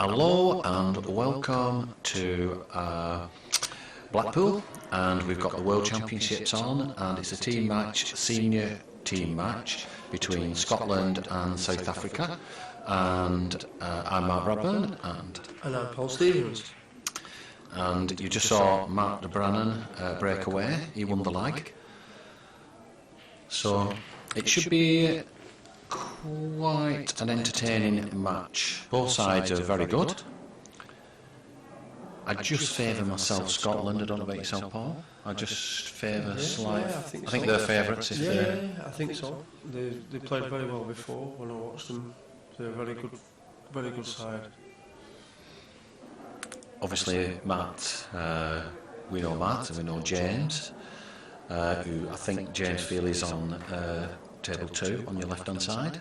Hello and welcome to Blackpool, and we've got the World Championships on, and it's a team match, senior team match between Scotland and South Africa, and I'm Mark Bradburn and I'm Paul Stevens. And you just saw Mark de Brannan break away. He won the leg, so it should be quite an entertaining match. Both sides are very good. I just favour myself Scotland. I don't know about yourself, Paul. I just favour slight. I think they're favourites. I think so. They played very well before when I watched them. They're a very good side. Obviously, Matt. We know Matt and we know James. Who I think James Feely's on table 2 on your left-hand side.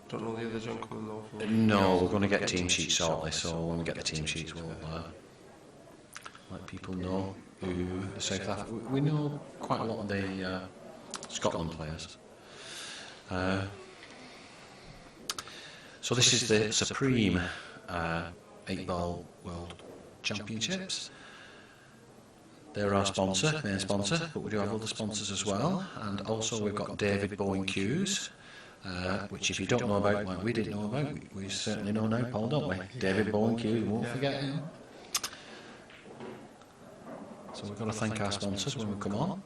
Don't know the other gentleman though. No, we're going to get team sheets shortly, so when we get the team sheets we'll let people know who the South Africa... We know quite a lot of the Scotland players. So this is the Supreme 8-Ball World Championships. They're our sponsor, main sponsor, but we do have other sponsors as well. And also we've got David Bowen Hughes, which if you don't know about, like we didn't know about, we certainly know now, Paul, don't we? David Bowen Hughes, we won't forget him. So we've got to thank our sponsors when we come on.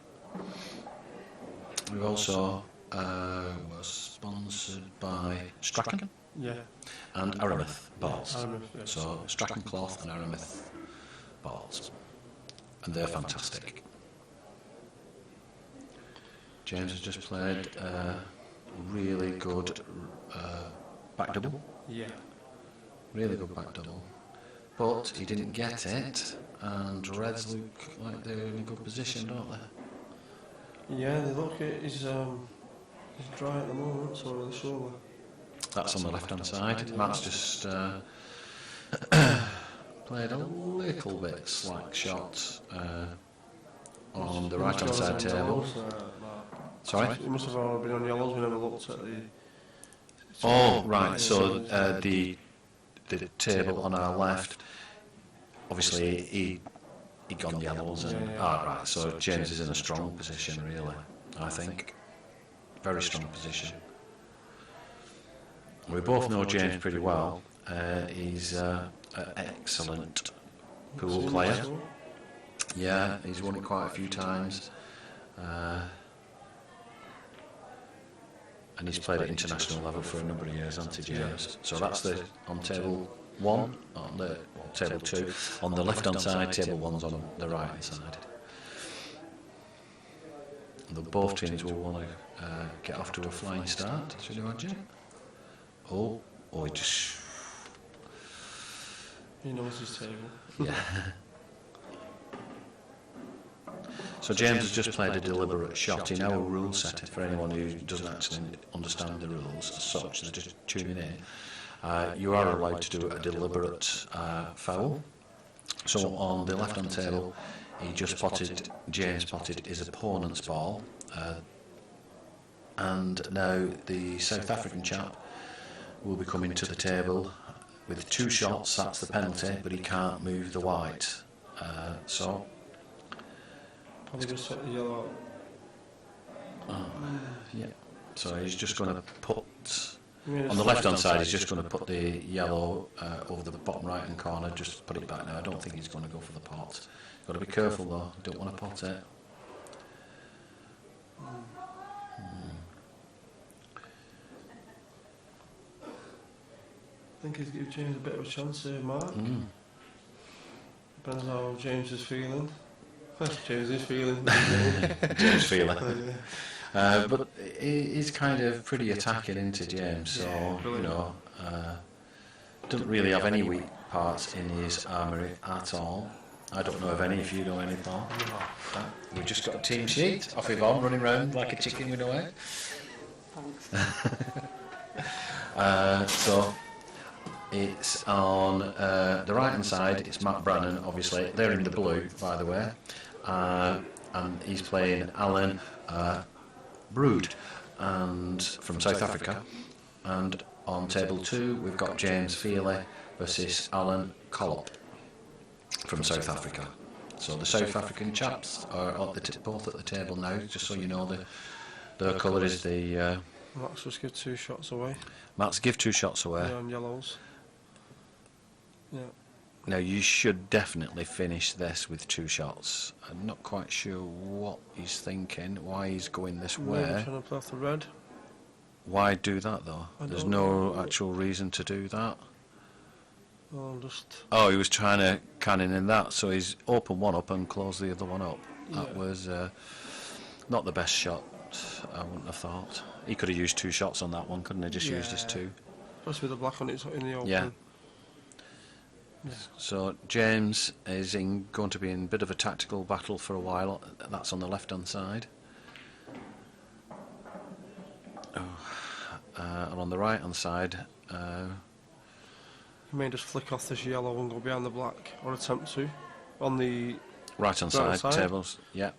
We've also were sponsored by Strachan and Aramith balls. So Strachan cloth and Aramith balls. And they're fantastic. James has just played a really good back double. Yeah. Really good back double. But he didn't get it, and Reds look like they're in a good position, don't they? Yeah, they look at he's dry at the moment, so on the shoulder. That's on the left-hand side. Matt's just played a little bit slack shot on the right-hand side table. Sorry? It must have all been on yellows. We never looked at the... Oh, right. So the table on our left, obviously he gone yellows. Right. So James is in a strong position, really, I think. Very strong position. We both know James pretty well. He's an excellent pool player. Yeah, he's won it quite a few times. And he's played at international level for a number of years, hasn't he, James? So that's on table 1, on the table 2. On the left-hand side, table 1's on the right-hand side. And both teams will want to get off to a flying start, should you imagine? Oh, he just... He knows his table. Yeah. So James has just played a deliberate shot. In our rule set, for anyone who doesn't actually understand the rules as such, they're just tuning in, you are allowed to do a deliberate foul. So on the left-hand table, James potted his opponent's ball, and now the South African chap will be coming to the table with 2 shots. That's the penalty, but he can't move the white. So probably just set the yellow out. Yeah. So he's just going to put on the left-hand side. He's just going to put the yellow over the bottom right-hand corner. Just put it back now. I don't think he's going to go for the pot. Got to be careful though. Don't want to pot it. I think he's given James a bit of a chance here, Mark. Depends how James is feeling. James is feeling. James feeling. But he's kind of pretty attacking into James, so you know, doesn't really have any weak parts in his armoury at all. I don't know of any. If you know any, Paul. No. We've just got a team sheet off Yvonne running around like a chicken with no head. Thanks. So it's on the right hand side. It's Matt Brannan, obviously. They're in the blue, by the way, and he's playing Alan Brood, and from South Africa. And on table 2, we've got James Feely versus Alan Collop from South Africa. So the South African chaps are at both at the table now, just so you know. The colour is the... Let's just give 2 shots away. Matt's give 2 shots away. Yeah, on yellows. Yeah. Now you should definitely finish this with 2 shots. I'm not quite sure what he's thinking, why he's going this way. Maybe trying to play off the red. Why do that though? There's no actual reason to do that. Well, just... Oh, he was trying to cannon in that, so he's opened one up and closed the other one up. That was not the best shot, I wouldn't have thought. He could have used 2 shots on that one, couldn't he? Just used his 2. Especially with the black on it in the open. Yeah. So James is going to be in a bit of a tactical battle for a while. That's on the left-hand side. And on the right-hand side... you may just flick off this yellow and go behind the black, or attempt to. On the... right-hand side, tables, yeah.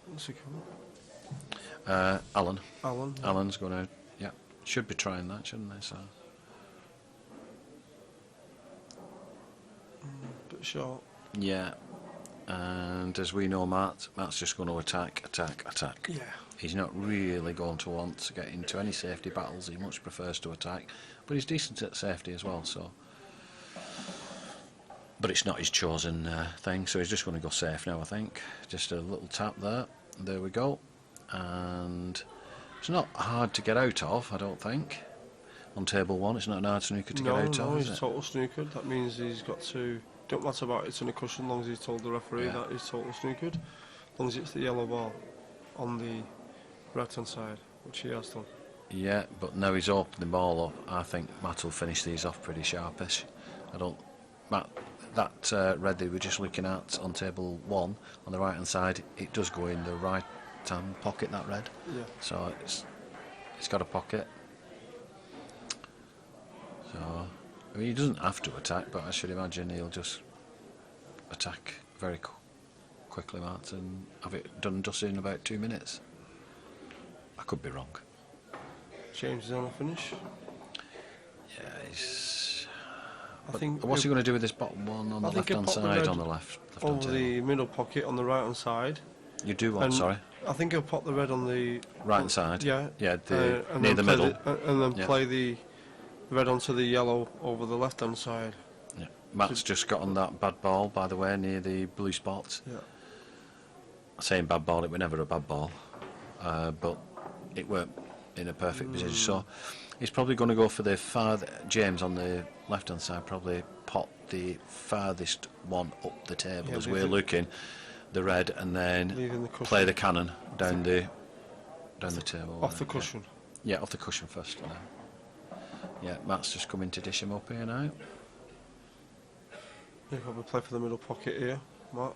What's he called? Alan. Alan. Yeah. Alan's going to... yeah, should be trying that, shouldn't they? So. Bit short. Yeah. And as we know, Matt's just going to attack. Yeah. He's not really going to want to get into any safety battles. He much prefers to attack, but he's decent at safety as well. So, but it's not his chosen thing, so he's just going to go safe now. I think just a little tap there. There we go, and it's not hard to get out of. I don't think on table 1, it's not an hard snooker to get out of. No, is he's it? total snookered. That means he's got to. Don't matter about it's in a cushion, as long as he's told the referee that he's total snookered. As long as it's the yellow ball on the right-hand side, which he has done. Yeah, but now he's opened the ball up. I think Matt will finish these off pretty sharpish. Matt, that red they were just looking at on table 1 on the right-hand side, it does go in the right-hand pocket, that red. Yeah. So it's got a pocket. So I mean, he doesn't have to attack, but I should imagine he'll just attack very quickly, Matt, and have it done and dusted in about 2 minutes. I could be wrong. James is on a finish. Yeah, he's... I think what's he going to do with this bottom one on the left-hand side? On the left-hand over the middle pocket on the right-hand side. You do what? Sorry. I think he'll pop the red on the right-hand side. Yeah. Yeah, near the middle. And then play the red onto the yellow over the left-hand side. Yeah. Matt's just got on that bad ball, by the way, near the blue spots. Yeah. Saying bad ball, it was never a bad ball, but it weren't in a perfect position. So he's probably going to go for the James on the left-hand side. Probably pop the farthest one up the table as we're looking, the red, and then play the cannon down the table. Off the cushion. Yeah, off the cushion first. Yeah, Matt's just coming to dish him up here now. He'll probably play for the middle pocket here, Matt.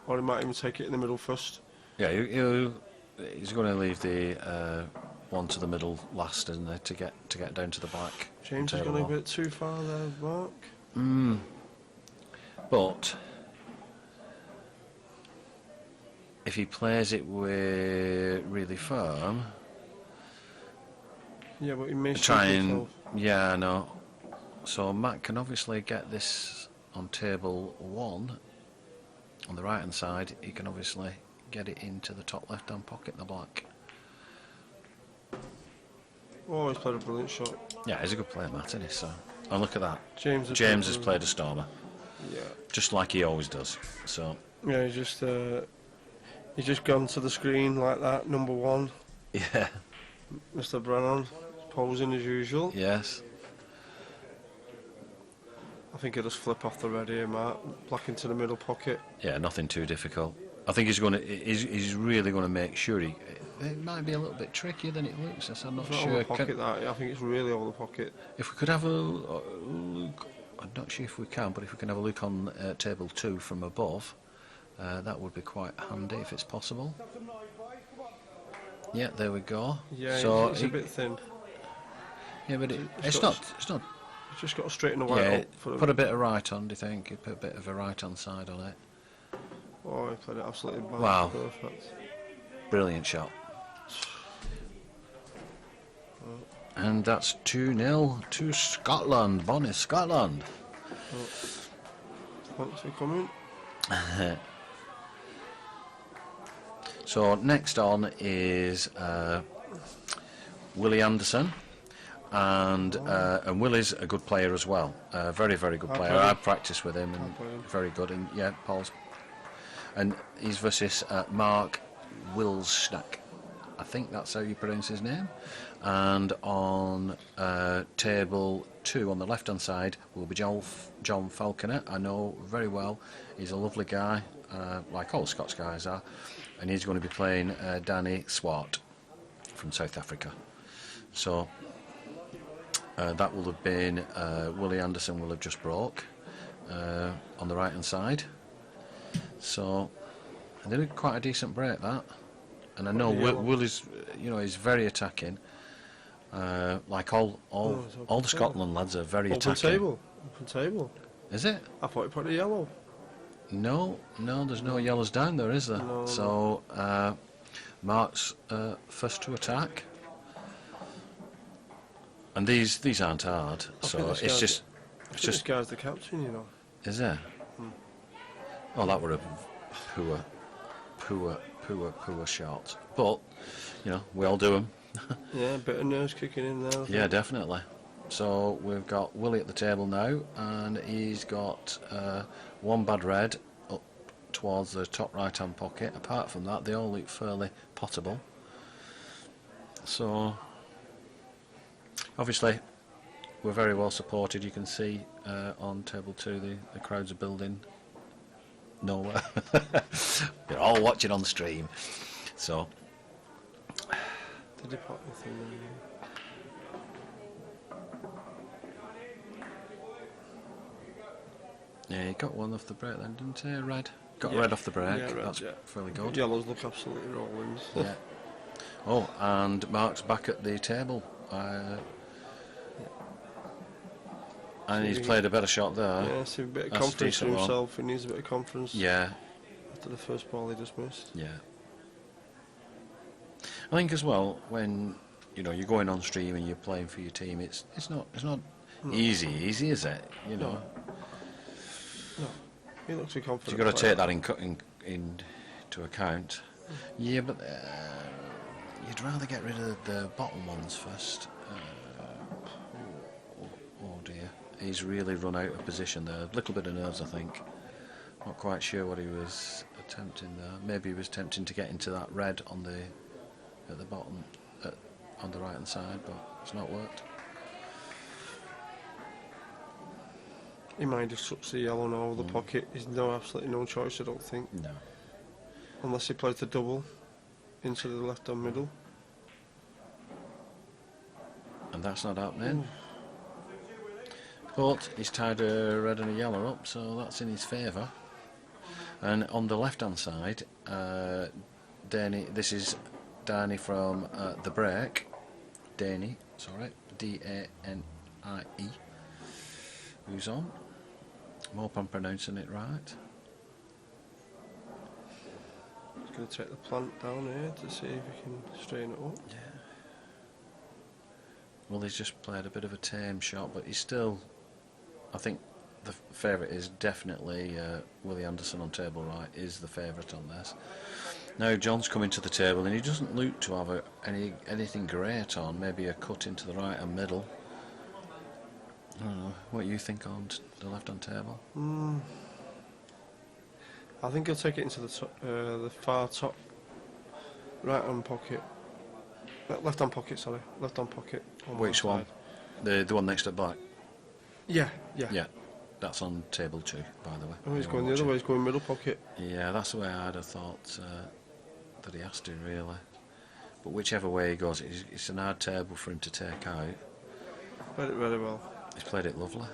Or he might even take it in the middle first. Yeah, he's going to leave the one to the middle last, isn't he, to get down to the black. James is going a bit too far there, Mark. But if he plays it with really firm, yeah, but he may try and yeah, I know. So Matt can obviously get this on table 1 on the right hand side. He can obviously get it into the top left hand pocket in the black. Oh, he's played a brilliant shot. Yeah, he's a good player, Matt, isn't he? So, and look at that. James has played a stormer. Yeah. Just like he always does. So. Yeah, he's just gone to the screen like that. Number 1. Yeah. Mr. Brennan posing as usual. Yes. I think he'll just flip off the red here, Matt. Black into the middle pocket. Yeah, nothing too difficult. I think he's really going to make sure it might be a little bit trickier than it looks. I'm not sure. Over the pocket, I think it's really over the pocket. If we could have a look, I'm not sure if we can, but if we can have a look on table 2 from above, that would be quite handy if it's possible. Yeah, there we go. Yeah, so it's a bit thin. Yeah, but it's not. It's just got to straighten the white up. Put a bit of right on. Do you think? You put a bit of a right hand side on it. Oh, he played it absolutely bad. Wow. Perfect. Brilliant shot. And that's 2-0 to Scotland. Bonnie, Scotland. Thanks for coming. So next on is Willie Anderson, and Willie's a good player as well. Very, very good player. I've practiced with him, and very good. And yeah, Paul's, and he's versus Mark Wilsnack. I think that's how you pronounce his name. And on table 2 on the left-hand side will be John Falconer. I know very well. He's a lovely guy, like all Scots guys are. And he's going to be playing Danny Swart from South Africa. So that will have been Willie Anderson will have just broke on the right-hand side. So they did quite a decent break, that. And I know Will is, he's very attacking. Like all the Scotland lads are very attacking. Open table. Is it? I thought you put a yellow. No, there's no yellows down there, is there? No. So Mark's first to attack. And these aren't hard, so it's just. This guy's the captain, Is there? Oh, that were a poor shot. But we all do them. Yeah, a bit of nerves kicking in there. Yeah, definitely. So we've got Willie at the table now, and he's got one bad red up towards the top right-hand pocket. Apart from that, they all look fairly potable. So obviously we're very well supported. You can see on table 2 the crowds are building nowhere. You're all watching on the stream. So did he put anything in? Yeah, he got one off the break then, didn't he? Red. Got a red off the break. Yeah, that's fairly good. Yellows look absolutely rolling. Yeah. Oh, and Mark's back at the table. And he's played a better shot there. Yeah, see a bit of confidence in himself. He needs a bit of confidence. Yeah. After the first ball he just missed. Yeah. I think as well, when you're going on stream and you're playing for your team, it's not easy, is it? No. He looks so confident. So you've got to take that into account. Yeah, but you'd rather get rid of the bottom ones first. Oh dear, he's really run out of position there. A little bit of nerves, I think. Not quite sure what he was attempting there. Maybe he was attempting to get into that red at the bottom, on the right hand side, but it's not worked. He might have touched the yellow now over the pocket. He's absolutely no choice, I don't think. No. Unless he plays the double into the left hand middle. And that's not happening. But he's tied a red and a yellow up, so that's in his favour. And on the left hand side, this is Danny from the break. Danie, D-A-N-I-E. Who's on? I hope I'm pronouncing it right. He's going to take the plant down here to see if he can straighten it up. Yeah. Well, he's just played a bit of a tame shot, but he's still. I think the favourite is definitely Willie Anderson on table right. Is the favourite on this. Now John's coming to the table, and he doesn't look to have anything great on. Maybe a cut into the right and middle. I don't know. What you think on the left-hand table? I think he'll take it into the far top right-hand pocket. Left-hand pocket, sorry. Left-hand pocket. On Which one? The one next to black? Yeah. Yeah. That's on table 2, by the way. Oh, he's going the other way. He's going middle pocket. Yeah, that's the way I'd have thought that he has to, really. But whichever way he goes, it's an hard table for him to take out. Played it very well. He's played it lovely.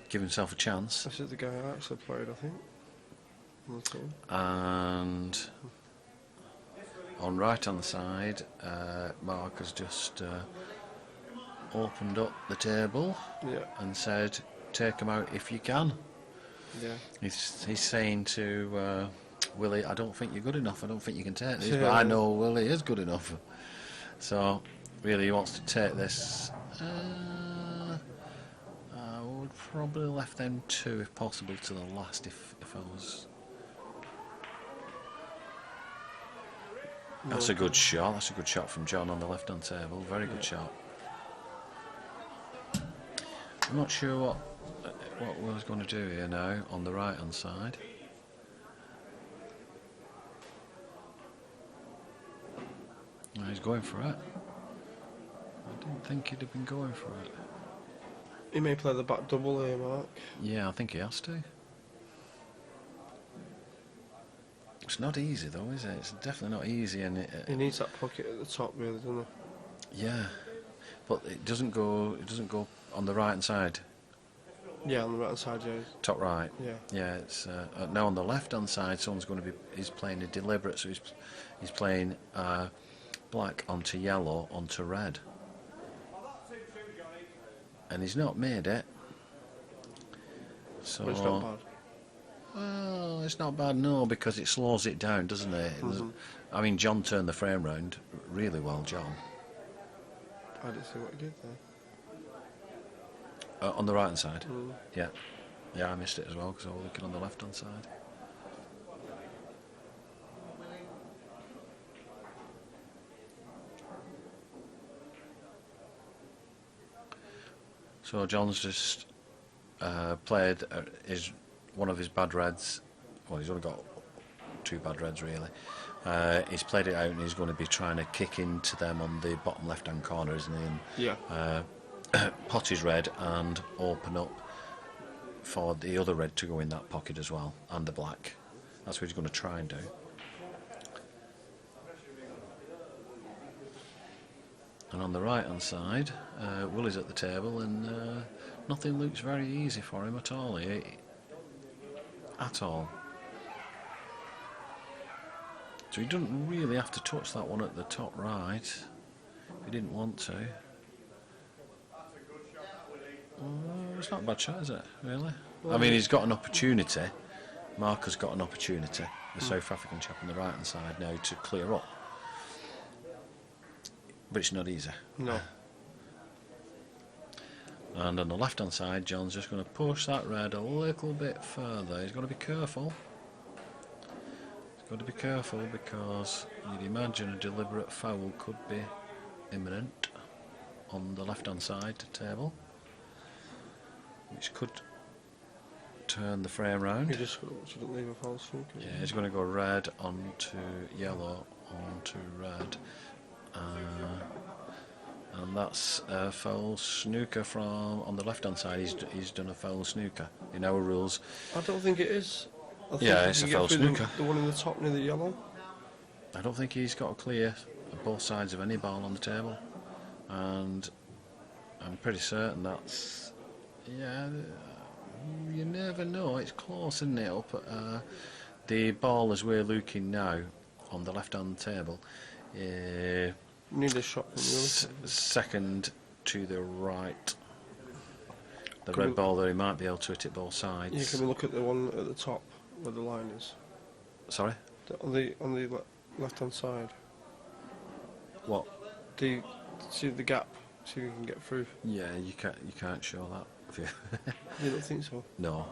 Give himself a chance. This is the guy I actually played, I think. On the team. And on right hand side, Mark has just opened up the table and said, take him out if you can. Yeah. He's saying to Willie, I don't think you're good enough, I don't think you can take this, but I know Willie is good enough. So really he wants to take this. I would probably left them two, if possible, to the last. If I was. That's a good shot. That's a good shot from John on the left-hand table. Very good shot. I'm not sure what Will's going to do here now on the right-hand side. Oh, he's going for it. I didn't think he'd have been going for it. He may play the back double here, Mark. Yeah, I think he has to. It's not easy though, is it? It's definitely not easy, and He needs that pocket at the top, really, doesn't he? yeah, but it doesn't go. It doesn't go on the right hand side. Yeah, on the right hand side, yeah. Top right. Yeah. Yeah. It's now on the left hand side. Someone's going to be. He's playing a deliberate. So he's playing black onto yellow onto red, and he's not made it. So. But it's not bad. Well, it's not bad, no, because it slows it down, doesn't it? I mean, John turned the frame round really well, John. I didn't see what he did there. On the right hand side? Yeah. Yeah, I missed it as well because I was looking on the left hand side. So John's just played one of his bad reds. Well, he's only got two bad reds really. He's played it out and he's going to be trying to kick into them on the bottom left hand corner, isn't he? And, Yeah. pot his red and open up for the other red to go in that pocket as well, and the black. That's what he's going to try and do. And on the right hand side, Willie's at the table, and nothing looks very easy for him at all. At all. So he doesn't really have to touch that one at the top right if he didn't want to. It's not a bad shot, is it, really? I mean, he's got an opportunity. Mark has got an opportunity, the South African chap on the right hand side now, to clear up. But it's not easy. No. And on the left hand side, John's just going to push that red a little bit further. He's got to be careful. He's got to be careful because you'd imagine a deliberate foul could be imminent on the left hand side table, which could turn the frame round. He just shouldn't leave a false snooker. Yeah, he's going to go red onto yellow onto red. And that's a foul snooker from on the left hand side. He's done a foul snooker in our rules. I don't think it is. I think Yeah, it's a foul snooker. The one in the top near the yellow. I don't think he's got a clear both sides of any ball on the table, and I'm pretty certain that's, yeah, you never know. It's close, isn't it? Up at, the ball as we're looking now on the left hand table. Need a shot from the other side. Second to the right. The red ball there, he might be able to hit it both sides. Yeah, can we look at the one at the top where the line is? Sorry? On the left hand side. What? See the gap. See if we can get through. Yeah, you can't show that. You don't think so? No.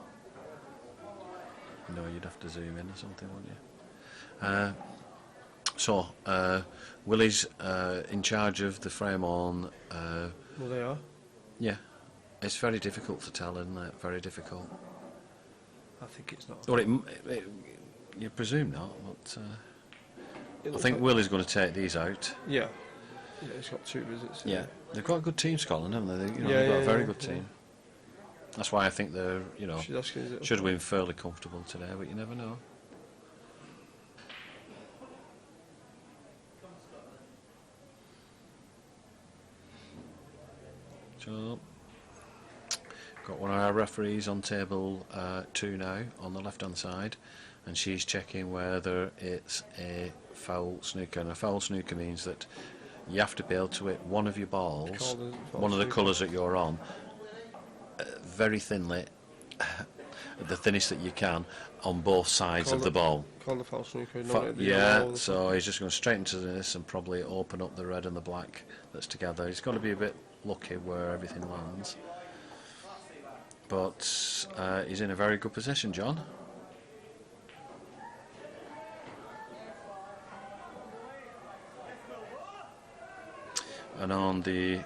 No, you'd have to zoom in or something, wouldn't you? So, Willie's in charge of the frame on. Well, they are. Yeah, it's very difficult to tell, isn't it? Very difficult. I think it's not. Well, you presume not, but I think like Willie's going to take these out. Yeah. Yeah, he's got 2 visits. Yeah, they've got a good team, Scotland, haven't they? They've got a very good team. That's why I think they're, should win fairly comfortable today, but you never know. So, got one of our referees on table 2 now on the left hand side, and she's checking whether it's a foul snooker. And a foul snooker means that you have to be able to hit one of your balls, one of the colours that you're on, very thinly, the thinnest that you can, on both sides of the ball. Call the foul snooker. Yeah, so he's just going straight into this and probably open up the red and the black that's together. He's got to be a bit lucky where everything lands. but he's in a very good position, John. And on the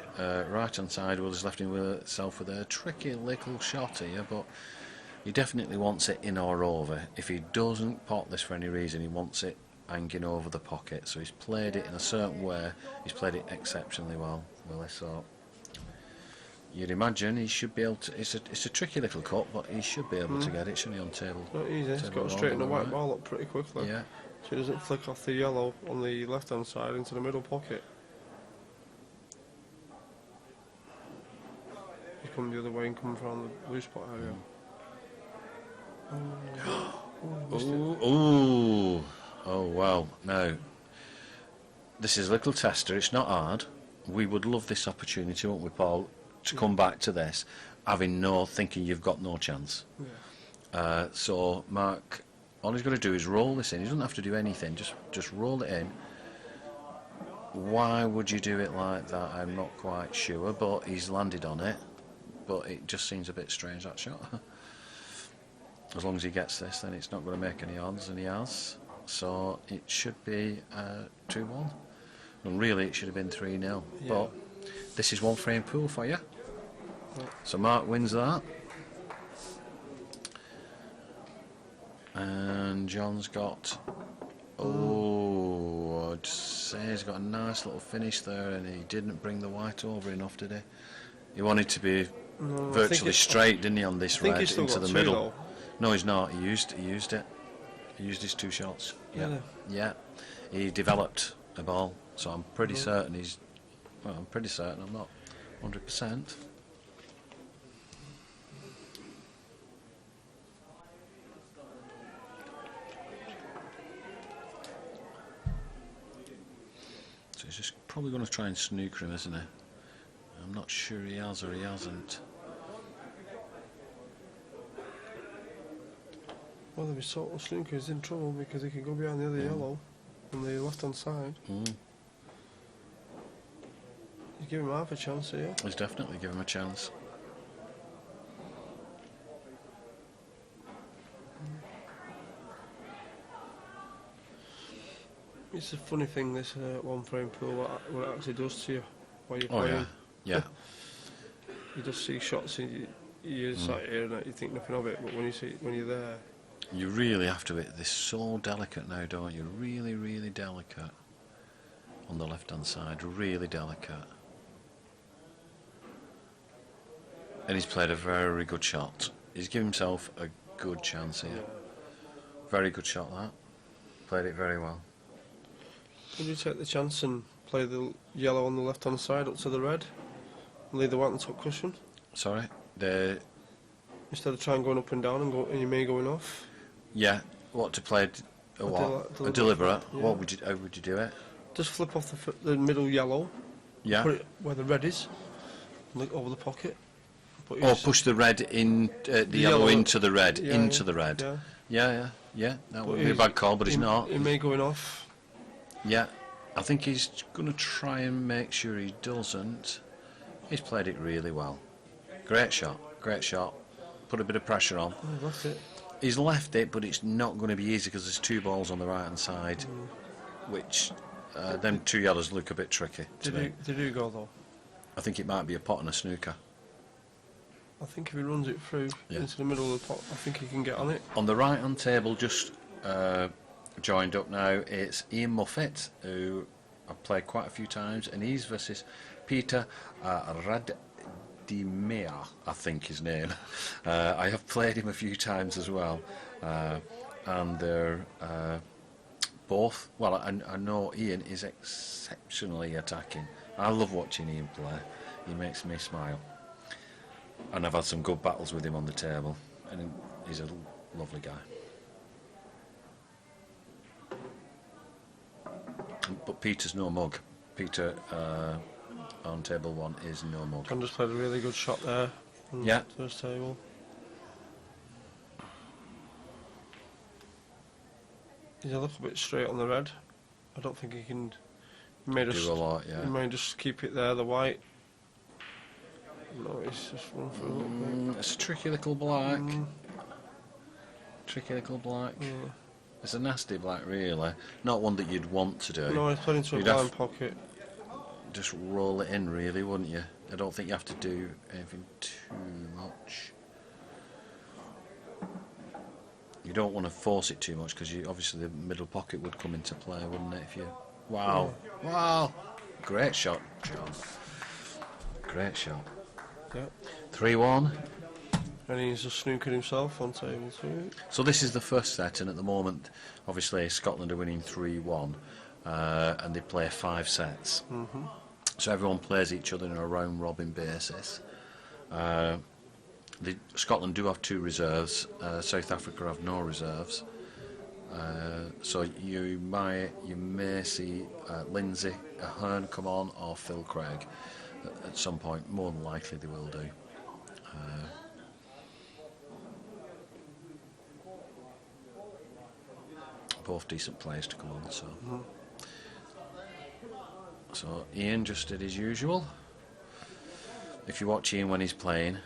right hand side, well, he's left himself with a tricky little shot here, but he definitely wants it in or over. If he doesn't pot this for any reason, he wants it hanging over the pocket. So he's played it in a certain way. He's played it exceptionally well, Willie. So you'd imagine he should be able to. It's a tricky little cut, but he should be able to get it, shouldn't he, on table? Not easy. He's got to straighten the white ball up pretty quickly. Yeah. So he doesn't flick off the yellow on the left hand side into the middle pocket. He's come the other way and come around the blue spot area. Oh, well, no. This is a little tester, it's not hard. We would love this opportunity, wouldn't we, Paul, to come back to this, thinking you've got no chance. Yeah. So, Mark, all he's got to do is roll this in. He doesn't have to do anything, just roll it in. Why would you do it like that? I'm not quite sure, but he's landed on it. But it just seems a bit strange, that shot. As long as he gets this, then it's not going to make any odds, and he has. So it should be 2-1. And really, it should have been 3-0. Yeah. But this is one frame pool for you. Yeah. So Mark wins that. And John's got... I'd say he's got a nice little finish there, and he didn't bring the white over enough, did he? He wanted to be virtually straight, didn't he, on this red into the middle? Though. No, he's not. He used it. He used his 2 shots. Yeah, yeah. He developed a ball, so I'm pretty certain he's. Well, I'm pretty certain. I'm not 100%. So he's just probably going to try and snooker him, isn't he? I'm not sure he has or he hasn't. Well, if he's sort of snooker, he's in trouble because he can go behind the other yellow on the left hand side. You give him half a chance here. He's definitely give him a chance. It's a funny thing, this one frame pool, what it actually does to you while you're playing. Yeah. You just see shots and you sat here and you think nothing of it, but when you're there, you really have to hit this so delicate now, don't you? Really, really delicate on the left hand side, really delicate. And he's played a very good shot. He's given himself a good chance here. Very good shot, that. Played it very well. Would you take the chance and play the yellow on the left hand side up to the red and leave the white on the top cushion? Sorry? Instead of trying going up and down and you may going off? Yeah. What, to play a deliberate? Yeah. How would you do it? Just flip off the middle yellow. Yeah. Put it where the red is. Look over the pocket. Or push the red in, the yellow into the red, into the red. Yeah. Yeah. That would be a bad call, but he's not. He may going off. Yeah. I think he's going to try and make sure he doesn't. He's played it really well. Great shot. Put a bit of pressure on. Oh, that's it. He's left it, but it's not going to be easy because there's 2 balls on the right hand side, which them 2 yellows look a bit tricky to me. Did he go though? I think it might be a pot and a snooker. I think if he runs it through into the middle of the pot, I think he can get on it. On the right hand table, just joined up now, it's Ian Muffet, who I've played quite a few times, and he's versus Peter Radimir, I think his name. I have played him a few times as well, and they're both, well, I know Ian is exceptionally attacking. I love watching Ian play. He makes me smile. And I've had some good battles with him on the table, and he's a lovely guy. But Peter's no mug. Peter on table 1 is no mug. John just played a really good shot there on the first table. He's a little bit straight on the red. I don't think he can. He may just do a lot, yeah. He may just keep it there, the white. No, he's just run for a little bit. It's a tricky little black. Tricky little black. Yeah. It's a nasty black, really. Not one that you'd want to do. No, he's played into a You'd blind pocket. just roll it in, really, wouldn't you? I don't think you have to do anything too much. You don't want to force it too much because obviously the middle pocket would come into play, wouldn't it? If you, wow, great shot, John. Great shot. Yeah. 3-1. And he's just snookered himself on table 2. So this is the first set, and at the moment, obviously Scotland are winning 3-1, and they play 5 sets. So everyone plays each other on a round-robin basis. Scotland do have 2 reserves. South Africa have no reserves. So you may see Lindsay Ahern come on, or Phil Craig at some point. More than likely they will do. Both decent players to come on. So Ian just did his usual. If you watch Ian when he's playing,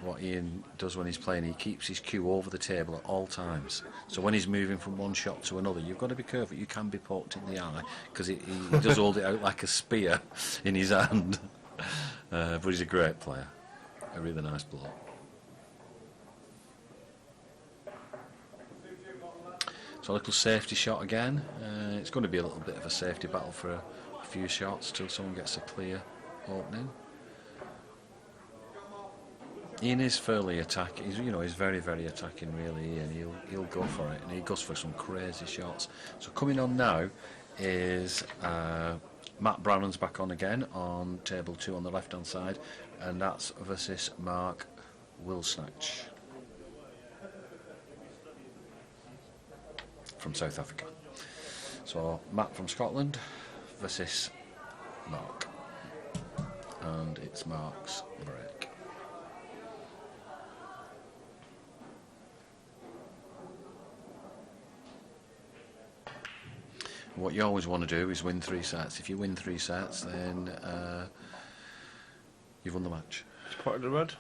what Ian does when he's playing, he keeps his cue over the table at all times. So when he's moving from one shot to another, you've got to be careful. You can be poked in the eye because he does hold it out like a spear in his hand. But he's a great player, a really nice bloke. So a little safety shot again. It's going to be a little bit of a safety battle for a few shots till someone gets a clear opening. Ian is fairly attacking. He's very, very attacking, really. Ian, he'll go for it, and he goes for some crazy shots. So coming on now is Matt Brannan's back on again on table 2 on the left-hand side, and that's versus Mark Wilsnach from South Africa. So Matt from Scotland versus Mark, and it's Mark's break. What you always want to do is win 3 sets. If you win 3 sets, then you've won the match. It's quite the red,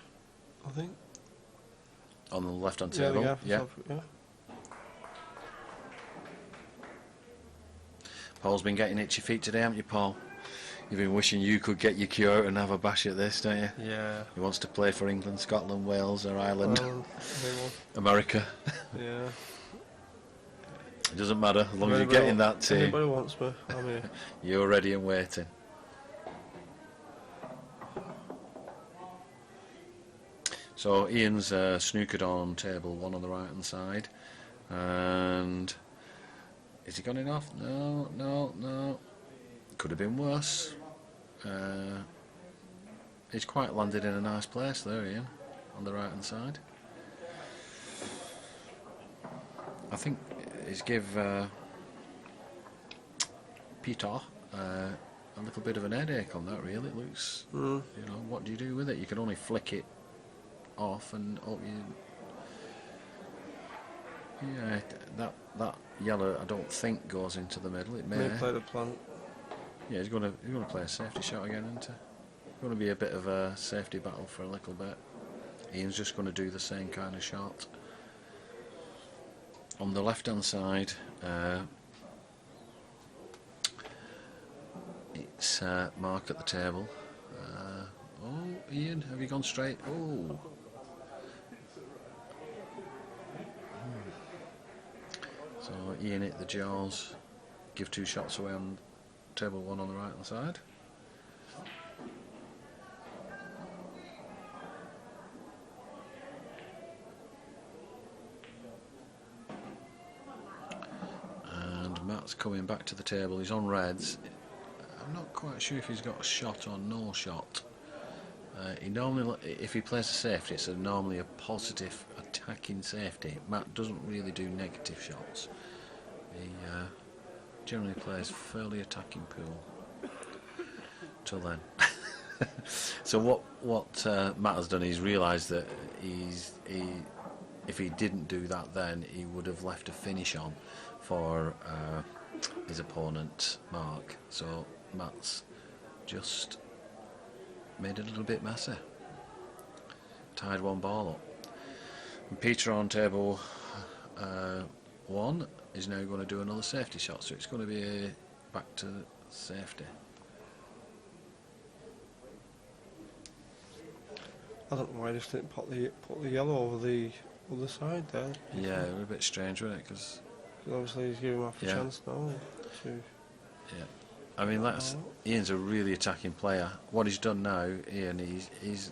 I think. On the left-hand table, yeah. Paul's been getting itchy feet today, haven't you, Paul? You've been wishing you could get your cue out and have a bash at this, don't you? Yeah. He wants to play for England, Scotland, Wales, or Ireland, America. Yeah. It doesn't matter, as long as you're getting that team. Anybody wants me, I'm here. You're ready and waiting. So Ian's snookered on table 1 on the right hand side, and is he gone enough? No. Could have been worse. He's quite landed in a nice place there, Ian, on the right hand side. I think he's give Peter a little bit of an headache on that, really. It looks, what do you do with it? You can only flick it off and hope you... Yeah, that yellow I don't think goes into the middle. It may play the plant. Yeah, he's going to play a safety shot again, isn't he? It's going to be a bit of a safety battle for a little bit. Ian's just going to do the same kind of shot. On the left hand side, it's Mark at the table. Ian, have you gone straight? Oh. So Ian hit the jaws, give 2 shots away on table 1 on the right hand side. And Matt's coming back to the table. He's on reds. I'm not quite sure if he's got a shot or no shot. He normally, if he plays a safety, it's normally a positive attacking safety. Matt doesn't really do negative shots. He generally plays fairly attacking pool. Till then. So what Matt has done, he's realised that if he didn't do that, then he would have left a finish on for his opponent Mark. So Matt's just made it a little bit messy. Tied one ball up. And Peter on table 1 is now going to do another safety shot, so it's going to be back to safety. I don't know why they just didn't put the yellow over the other side there. Yeah, it was a bit strange, wasn't it? Because obviously he's giving him half a chance now. Yeah, I mean, Ian's a really attacking player. What he's done now, Ian, he's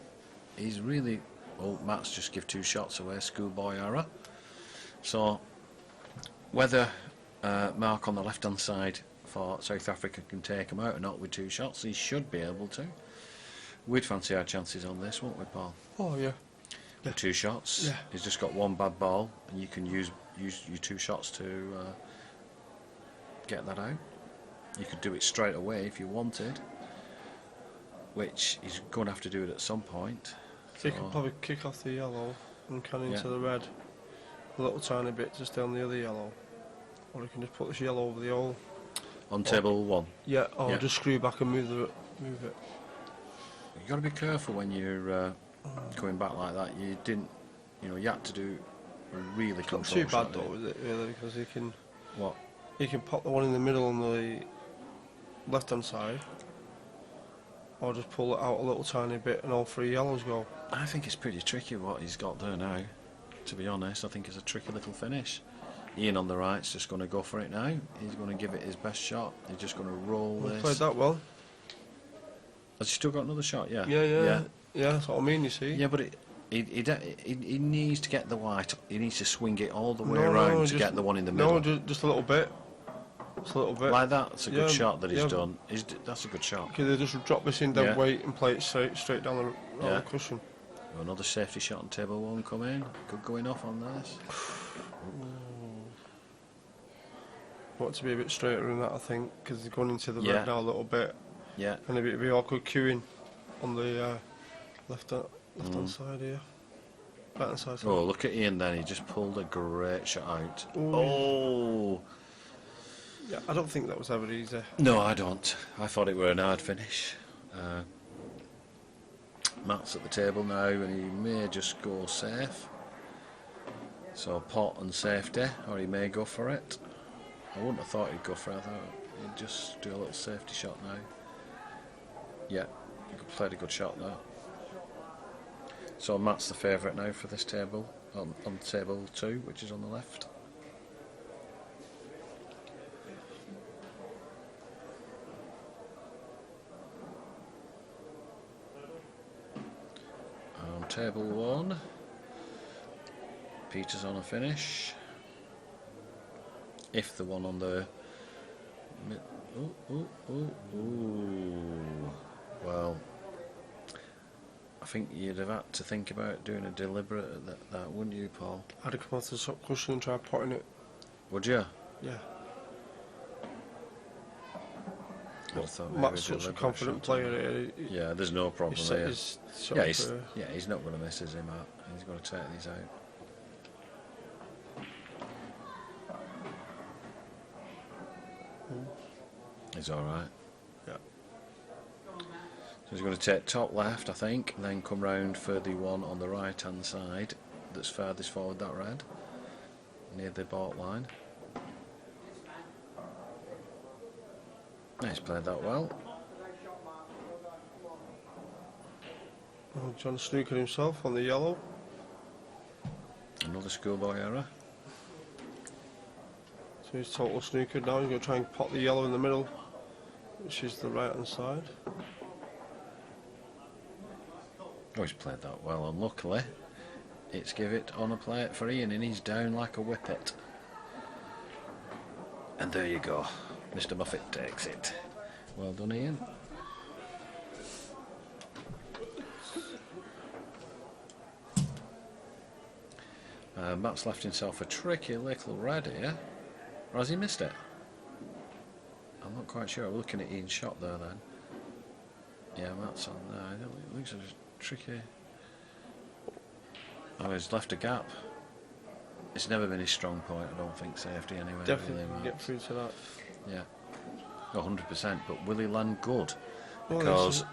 really. Well, Matt's just give 2 shots away, schoolboy error. So whether Mark on the left-hand side for South Africa can take him out or not with 2 shots, he should be able to. We'd fancy our chances on this, won't we, Paul? Oh yeah. With 2 shots. Yeah. He's just got 1 bad ball, and you can use your 2 shots to get that out. You could do it straight away if you wanted, which he's going to have to do it at some point. So he can probably kick off the yellow and can into the red a little tiny bit to stay on the other yellow, or he can just put this yellow over the hole. On table 1. Yeah, or just screw back and move it. You've got to be careful when you're going back like that. You had to do a really controlled shot. Not too shot, bad though, is it, really? Because he can... What? He can pop the one in the middle on the left-hand side, or just pull it out a little tiny bit and all 3 yellows go. I think it's pretty tricky what he's got there now, to be honest. I think it's a tricky little finish. Ian on the right's just going to go for it now. He's going to give it his best shot. He's just going to roll this. He played that well. Has he still got another shot? Yeah. Yeah, that's what I mean, you see. Yeah, but he needs to get the white. He needs to swing it all the way around to get the one in the middle. No, just a little bit. Just a little bit. Like that. That's a good shot that he's done. That's a good shot. Okay, they just drop this in dead weight and play it straight down the cushion. Another safety shot on table 1 come in. Good going off on this. Want to be a bit straighter than that, I think, because he's going into the red now a little bit. Yeah. And it'd be awkward queuing on the left-hand side here. Right-hand side. Oh, look at Ian then. He just pulled a great shot out. Ooh. Oh! Yeah, I don't think that was ever easy. No, I don't. I thought it were an hard finish. Matt's at the table now, and he may just go safe. So pot and safety, or he may go for it. I wouldn't have thought he'd go for it. I thought he'd just do a little safety shot now. Yeah, he played a good shot there. So Matt's the favourite now for this table, on table 2, which is on the left. On table 1, Peter's on a finish. If the one on the well, I think you'd have had to think about doing a deliberate that, wouldn't you, Paul? I'd have come off the top cushion and try potting it. Would you? Yeah. Matt's such a confident player. Yeah, there's no problem there. He's not going to miss his Matt. He's going to take these out. He's alright. Yeah. So he's going to take top left, I think, and then come round for the one on the right hand side that's farthest forward, that red, near the baulk line. He's played that well. Oh, John snookered himself on the yellow. Another schoolboy error. So he's total snookered now. He's going to try and pot the yellow in the middle, which is the right hand side. Oh, he's played that well, and luckily it's give it on a plate for Ian, and he's down like a whippet. And there you go. Mr. Muffet takes it. Well done, Ian. Matt's left himself a tricky little red here. Or has he missed it? I'm not quite sure. I'm looking at Ian's shot there then. Yeah, Matt's on there. It looks a tricky. Oh, he's left a gap. It's never been his strong point, I don't think, safety anyway. Definitely really, get through to that. Yeah. 100%, but will he land good? Well, Because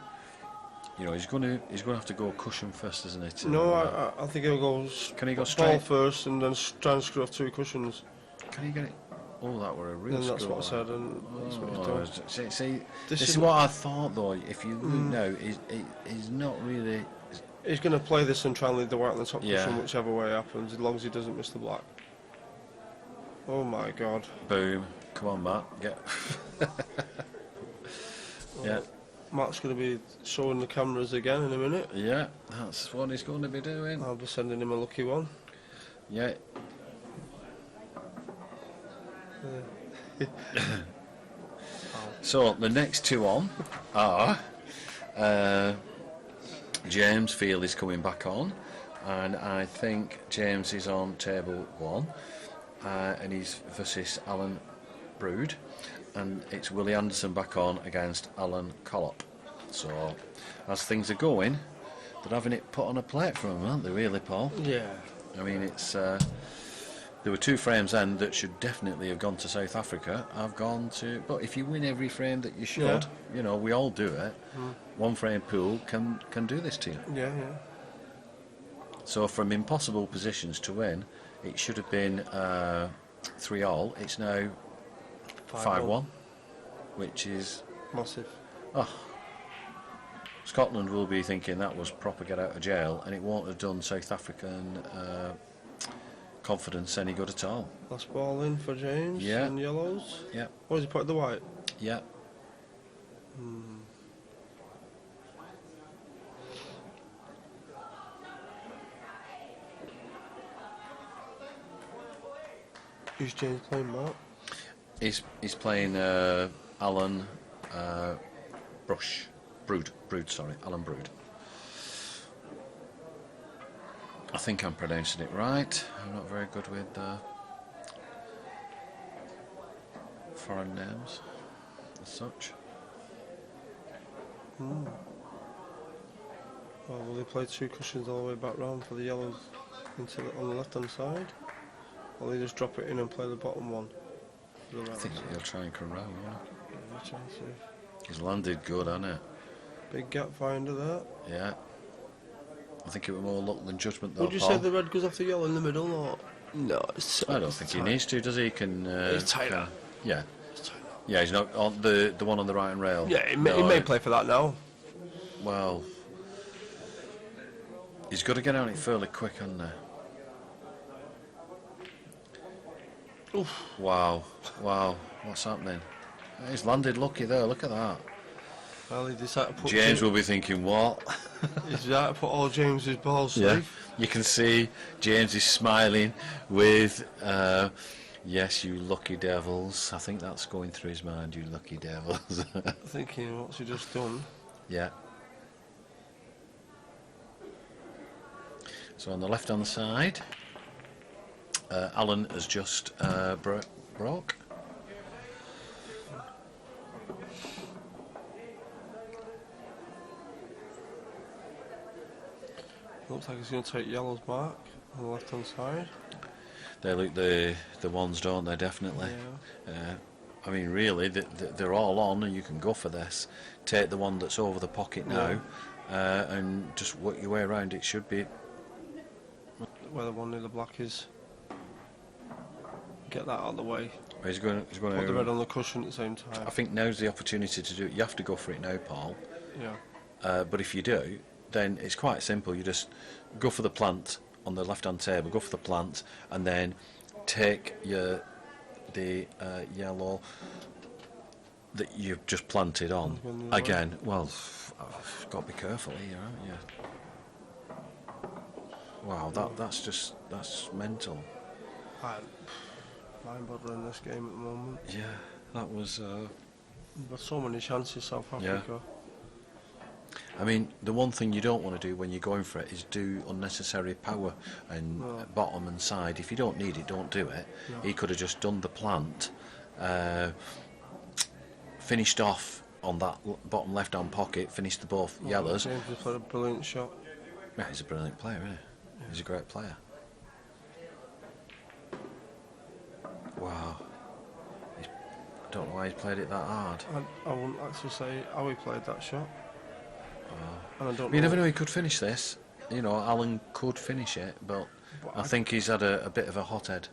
You know, he's going to have to go cushion first, isn't it? No, I think he'll go. Can he go ball straight? first and then try and screw off 2 cushions? Can he get it? Oh, that were a real And that's score, what I said, and that's what he's done. See, This this is is- what I thought, though. If you look now, he's not really. He's going to play this and try and leave the white on the top Yeah. cushion, whichever way happens, as long as he doesn't miss the black. Oh my god. Boom! Come on, Matt. Get. Yeah, Matt's going to be showing the cameras again in a minute. yeah. That's what he's going to be doing. I'll be sending him a lucky one. Yeah. So the next 2 on are James Field is coming back on, and I think James is on table 1, and he's versus Alan Brood, and it's Willie Anderson back on against Alan Collop. So as things are going, they're having it put on a plate for them, aren't they, really, Paul? Yeah. I mean, it's there were 2 frames then that should definitely have gone to South Africa. I've gone to, but if you win every frame that you should, you know, we all do it. 1 frame pool can do this to you. Yeah. So from impossible positions to win, it should have been 3-all. It's now 5-1, which is Massive. Scotland will be thinking that was proper get out of jail, and it won't have done South African confidence any good at all. Last ball in for James. Yeah. And yellows. Yeah, Or has he put the white? yeah. Who's James playing, Mark? He's playing Alan Brood, sorry, Alan Brood. I think I'm pronouncing it right. I'm not very good with foreign names as such. Well, will they play 2 cushions all the way back round for the yellows on the left hand side? Or will they just drop it in and play the bottom one? For the I right think hand he'll try and come round, won't side? Yeah, try and see. he? He's landed good, hasn't it? Big gap finder there. Yeah. I think it was more luck than judgment, though. Would you Paul. say the red goes off the yellow in the middle, or no? I don't think he needs to, does he? He can. It's tighter. Yeah. It's tighter. Yeah, he's not on the one on the right hand rail. Yeah, he may play for that now. Well, he's got to get on it fairly quick, hasn't he? Oof. Wow, what's happening? He's landed lucky there, look at that. Well, he decided to put James will be thinking, what? He decided to put all James's balls Yeah, safe. you can see James is smiling with, yes, you lucky devils. I think that's going through his mind, you lucky devils. Thinking, what's he just done? Yeah. So on the left hand side, Alan has just broke. Looks like he's going to take yellow's mark on the left hand side. They look the ones, don't they? Definitely. Yeah. I mean, really, they're all on, and you can go for this. Take the one that's over the pocket now, and just work your way around. It should be. Where the one near the black is. Get that out of the way. He's going Put the red on the cushion at the same time. I think now's the opportunity to do it. You have to go for it now, Paul. Yeah. But if you do, then it's quite simple. You just go for the plant on the left-hand table, go for the plant, and then take the yellow that you've just planted on. Again, well, I've got to be careful here, haven't you? Wow, that's mental. Mind-boggling this game at the moment. Yeah, that was... There's so many chances, South Africa. I mean, the one thing you don't want to do when you're going for it is do unnecessary power and bottom and side. If you don't need it, don't do it. No. He could have just done the plant, finished off on that bottom left-hand pocket, finished the both yellows. James has played a brilliant shot. Yeah, he's a brilliant player, isn't he? Yeah. He's a great player. Wow. I don't know why he's played it that hard. I wouldn't actually say how he played that shot. Wow. and I don't You know. never know, he could finish this. You know, Alan could finish it, but I think he's had a bit of a hothead.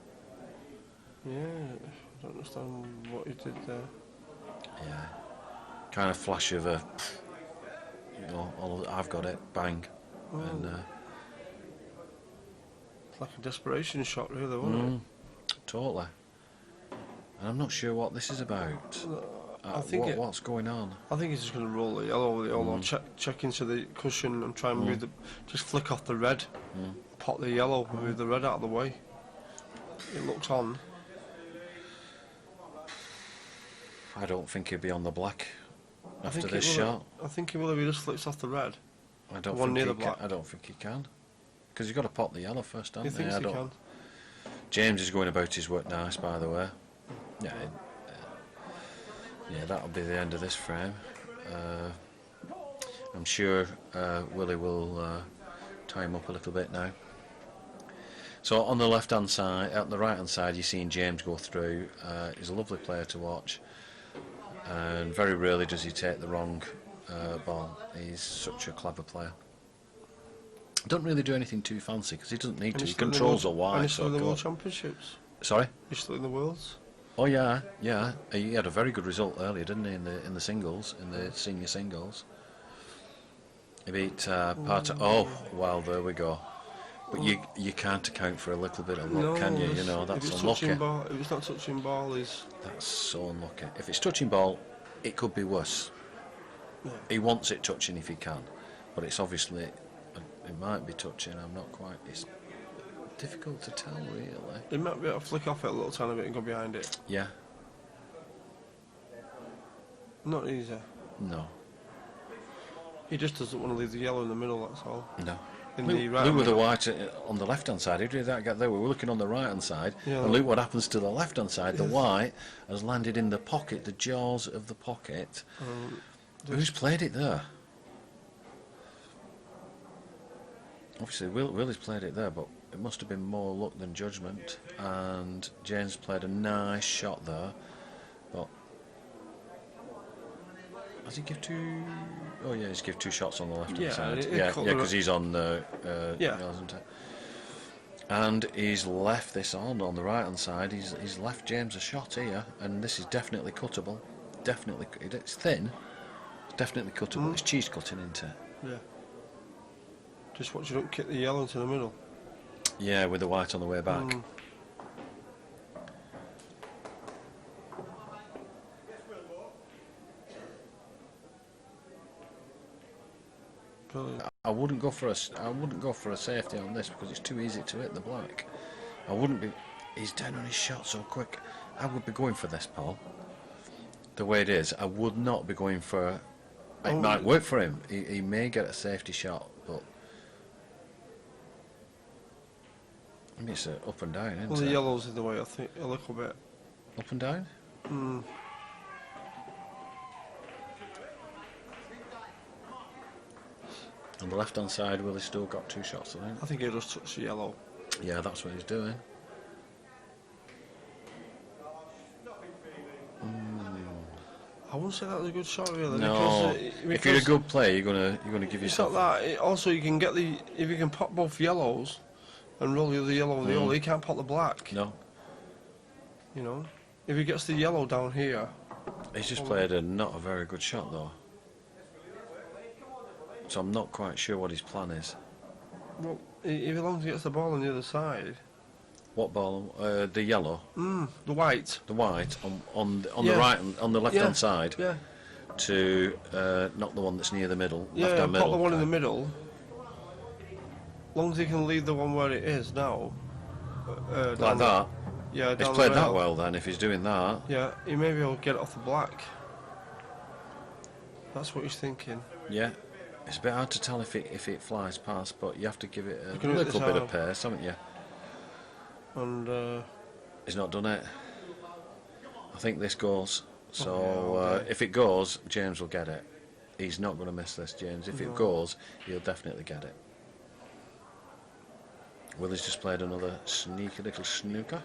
Yeah, I don't understand what he did there. Yeah. Kind of flash of a, you know, I've got it, bang. Oh. And It's like a desperation shot, really, wasn't totally. And I'm not sure what this is about. it? I think what's going on? I think he's just going to roll the yellow with the yellow, check into the cushion and try and move just flick off the red, pot the yellow, and move the red out of the way. It looks on. I don't think he'll be on the black I after think this shot. I think he will if he just flicks off the red. I don't one think near he the black. I don't think he can. Because you've got to pot the yellow first, He haven't thinks I he don't. can. James is going about his work nice, by the way. Yeah, yeah, that'll be the end of this frame. I'm sure Willie will tie him up a little bit now. So on the left-hand side, at the right-hand side, you're seeing James go through. He's a lovely player to watch, and very rarely does he take the wrong ball. He's such a clever player. Don't really do anything too fancy because he doesn't need to. He controls a wide. And he's still in the World Championships. Sorry? He's still in the Worlds. Oh yeah, yeah. He had a very good result earlier, didn't he? In the singles, in the senior singles. He beat part of. Oh well, there we go. But you can't account for a little bit of luck, can you? You know, that's unlucky. If it's not touching ball, That's so unlucky. If it's touching ball, it could be worse. Yeah. He wants it touching if he can, but it's obviously it might be touching. I'm not quite. It's difficult to tell, really. He might be able to flick off it a little tiny bit and go behind it. Yeah. Not easy. No. He just doesn't want to leave the yellow in the middle. That's all. No. Right Look with the white on the left-hand side. Who did that get there? We were looking on the right-hand side, and look what happens to the left-hand side. The white has landed in the pocket, the jaws of the pocket. Who's played it there? Obviously, Willie's played it there, but it must have been more luck than judgment. And James played a nice shot there, but has he give two? Oh yeah, he's give two shots on the left-hand side. Yeah, because he's on the isn't it? And he's left this on the right-hand side. He's left James a shot here, and this is definitely cuttable. Definitely, it's thin. It's definitely cuttable. It's cheese cutting, isn't it? Yeah. Just watch you don't kick the yellow into the middle. Yeah, with the white on the way back. Brilliant. I wouldn't go for a safety on this because it's too easy to hit the black. I wouldn't be. He's down on his shot so quick. I would be going for this, Paul. The way it is, I would not be going for. It might work for him. He may get a safety shot, but I mean, it's up and down, isn't it? Well, the yellow's in the way, I think, a little bit. Up and down. On the left-hand side, Willie's still got two shots, I think. I think he just touched the yellow. Yeah, that's what he's doing. I wouldn't say that was a good shot, really. No, because if you're a good player, you're gonna give yourself. It's not that. Also, you can get if you can pop both yellows and roll the other yellow with the yellow, he can't pop the black. No. You know, if he gets the yellow down here. He's just played not a very good shot though. So I'm not quite sure what his plan is. Well, if as long as he gets the ball on the other side. What ball? The yellow. The white. The white on the right, on the left hand side. Yeah. To not the one that's near the middle. Yeah, left hand pop middle. the one in the middle. As long as he can leave the one where it is now. Like that. Yeah, he's played that well then. If he's doing that. Yeah, he may be able to get it off the black. That's what he's thinking. Yeah. It's a bit hard to tell if it flies past, but you have to give it a little bit of pace, haven't you? And he's not done it. I think this goes. So if it goes, James will get it. He's not going to miss this, James. If it goes, he'll definitely get it. Willie's just played another sneaky little snooker.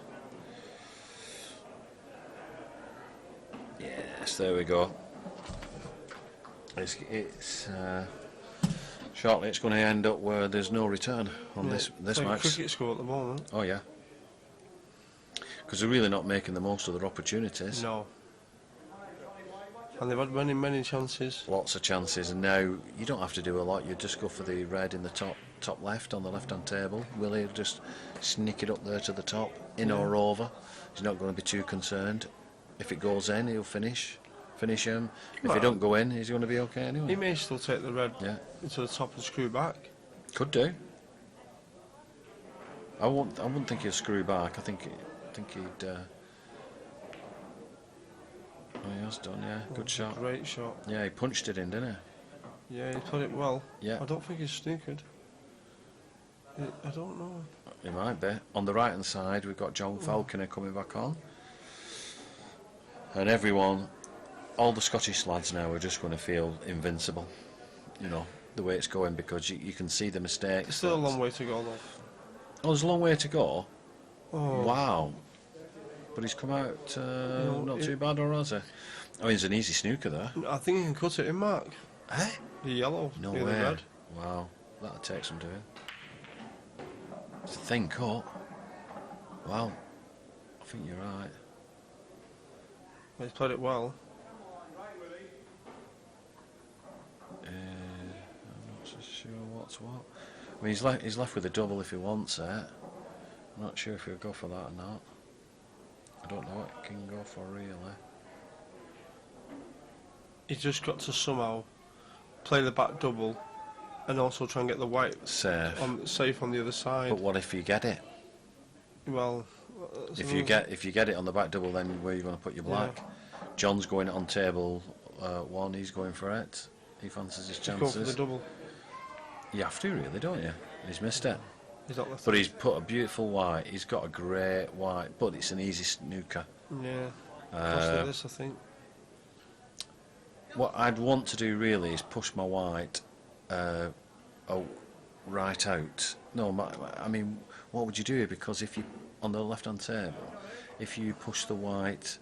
Yes, there we go. It's Shortly, it's going to end up where there's no return on Yeah, this it's like a match. cricket score at the moment. Oh yeah, because they're really not making the most of their opportunities. No. And they've had many chances. Lots of chances, and now you don't have to do a lot. You just go for the red in the top left on the left-hand table. Willie will just sneak it up there to the top, in or over. He's not going to be too concerned. If it goes in, he'll finish him. If he don't go in, he's going to be okay anyway. He may still take the red Yeah, into the top and screw back. could do. I wouldn't think he'll screw back. I think he'd. Oh, he has done. Yeah, good shot. Great shot. Yeah, he punched it in, didn't he? Yeah, he put it well. Yeah. I don't think he's snookered. I don't know. He might be. On the right hand side, we've got John Falconer coming back on, and everyone, all the Scottish lads now are just going to feel invincible. You know the way it's going, because you can see the mistakes. There's still a long way to go though. Oh, there's a long way to go. Oh. Wow. But he's come out not too bad, or has he? Oh, he's an easy snooker there. I think he can cut it in, Mark. Eh? The yellow. No near way. the red. Wow, that'll take some doing. It's a thin cut. Wow. I think you're right. He's played it well. I'm not so sure what's what. I mean, he's left with a double if he wants it. I'm not sure if he'll go for that or not. I don't know what he can go for really. He's just got to somehow play the back double and also try and get the white safe on the other side. But what if you get it? Well, If you get it on the back double, then where are you going to put your black? Yeah. John's going on table 1. He's going for it. He fancies his He's chances. going for the double. You have to really, don't you? He's missed it. He's not left. But he's put a beautiful white. He's got a great white, but it's an easy snooker. Yeah. Costly this, I think. What I'd want to do really is push my white right out. No, I mean, what would you do? Because if you, on the left-hand table, if you push the white,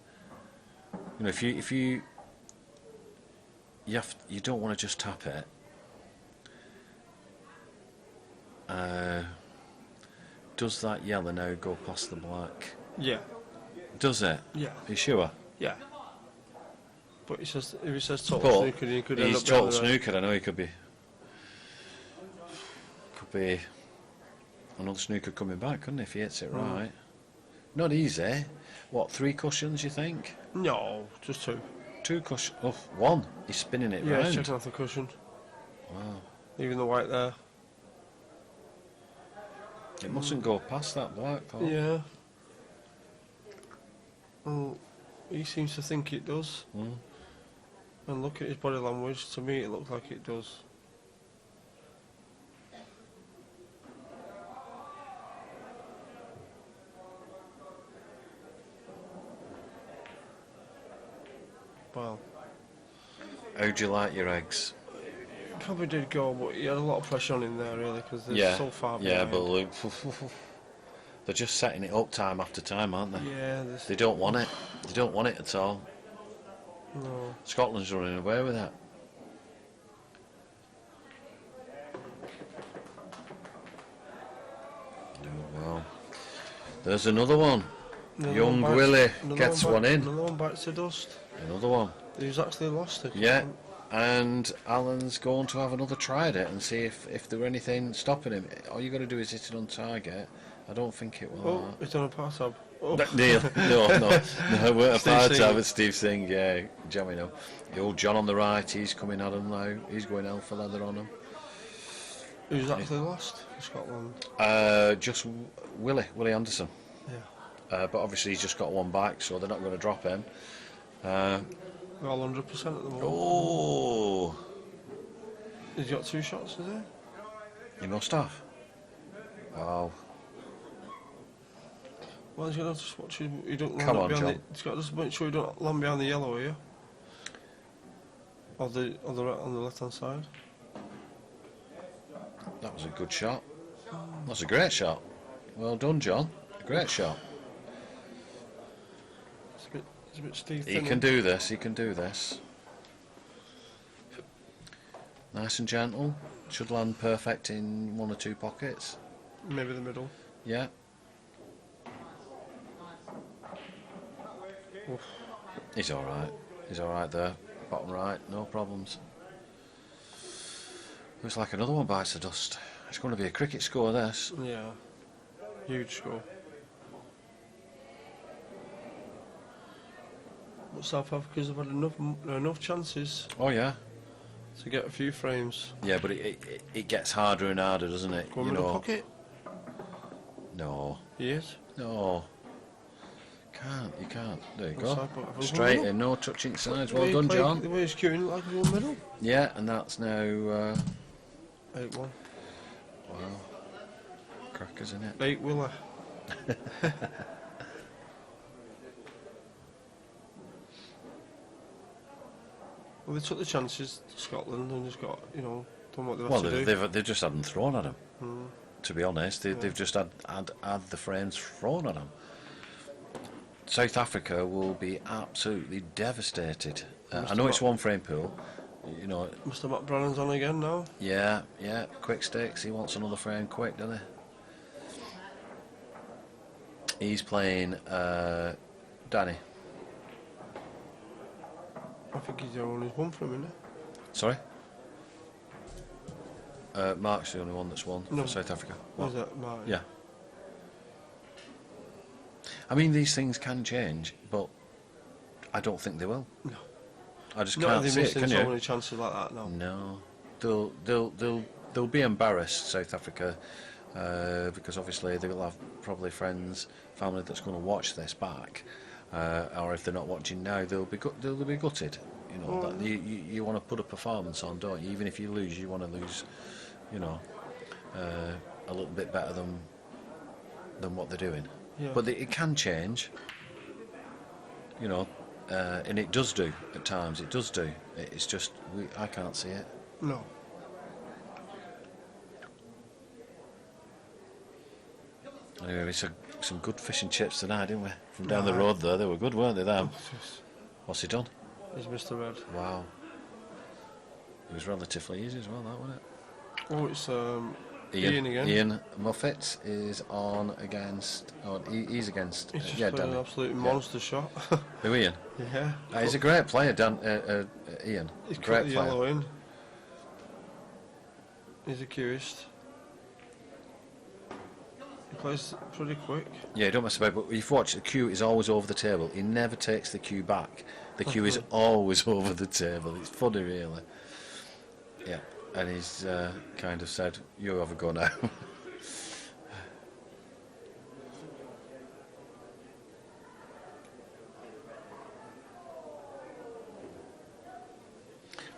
you know, if you don't want to just tap it. Does that yellow now go past the black? Yeah. Does it? Yeah. Are you sure? Yeah. But if he says total snooker, he could end he's up total behind the red. snooker. I know he could be another snooker coming back, couldn't he, if he hits it right? Not easy. What, 3 cushions, you think? No, just 2. 2 cushions. Oh, 1. He's spinning it Yeah, round. he's checking off the cushion. Wow. Leaving the white there. It mustn't go past that black, Paul. Yeah. Well, he seems to think it does. And look at his body language. To me, it looks like it does. Well, How'd you like your eggs? probably did go, but he had a lot of pressure on him there, really, because they're so far behind. Yeah, but look, they're just setting it up time after time, aren't they? Yeah, They don't want it. They don't want it at all. no. Scotland's running away with it. Oh, well. There's another one. Young Willie gets one in. Another one bites the dust. Another one. He's actually lost it. Yeah. And Alan's going to have another try at it and see if there were anything stopping him. All you got to do is hit it on target. I don't think it will. Oh, it's on a par tab. Oh. Neil, no, it weren't a Steve par Singh. tab, it's Steve Singh, yeah, jamming up. The old John on the right, he's coming at him now. He's going hell for leather on him. Who's actually lost for Scotland? Just Willie Anderson. Yeah. But obviously he's just got one back, so they're not going to drop him. They're all 100% at the moment. Oh, He's got 2 shots, is he? he must have. Wow. Well, he's going to have to watch you don't land Come up on, behind John. the, he's got to just make sure you don't land behind the yellow here. On the left hand side. That was a good shot. That's a great shot. Well done, John. A great shot. It's a bit Steve He thin. can do this, he can do this. Nice and gentle. Should land perfect in one or two pockets. Maybe the middle. Yeah. Oof. He's alright. He's alright there. Bottom right, no problems. Looks like another one bites the dust. It's going to be a cricket score, this. Yeah. Huge score. But South Africa's have had enough chances Oh, yeah. to get a few frames. Yeah, but it gets harder and harder, doesn't it? Go in the pocket. No. He is. No. You can't. There you Outside, go. but have a Straight middle. in, no touching sides. The way Well he done, played- John. The way he's queuing like he's in the middle. Yeah, and that's now... 8-1. wow. Crackers, isn't it? 8 Willer. Well, they took the chances, Scotland, and just got, done what they Well, had to do. they've just had them thrown at them. Mm. To be honest, they've just had the frames thrown at them. South Africa will be absolutely devastated. I know it's one frame pool. Mr. Matt Brannan's on again now. Yeah, quick sticks. He wants another frame quick, doesn't he? He's playing Danny. I think he's the only one for him, isn't Sorry? Mark's the only one that's won No. for South Africa. he? Was that Martin? Yeah. I mean, these things can change, but I don't think they will. No. I just Not can't if see they're it, missing can so you? many chances like that, no. No, they'll be embarrassed, South Africa, because obviously they'll have probably friends, family that's going to watch this back, or if they're not watching now, they'll be gutted. That you want to put a performance on, don't you? Even if you lose, you want to lose, a little bit better than what they're doing. Yeah. But it can change, and it does do at times. It does do. It's just I can't see it. No. Anyway, we saw some good fish and chips tonight, didn't we? From down the road there, they were good, weren't they? Them. What's he done? He's Mr. Red. Wow. It was relatively easy as well, that wasn't it? Oh, it's Ian again. Ian Muffet is on against. Oh, he's against. He's just yeah, played Dan. an absolute monster shot. Who, Ian? Yeah. He's a great player, Dan. Ian. He's Great cut the player. yellow in. He's a cutest. He plays pretty quick. Yeah, don't mess about. But if you watch, the cue is always over the table. He never takes the cue back. The cue is always over the table. It's funny, really. Yeah, and he's kind of said, "You have a go now."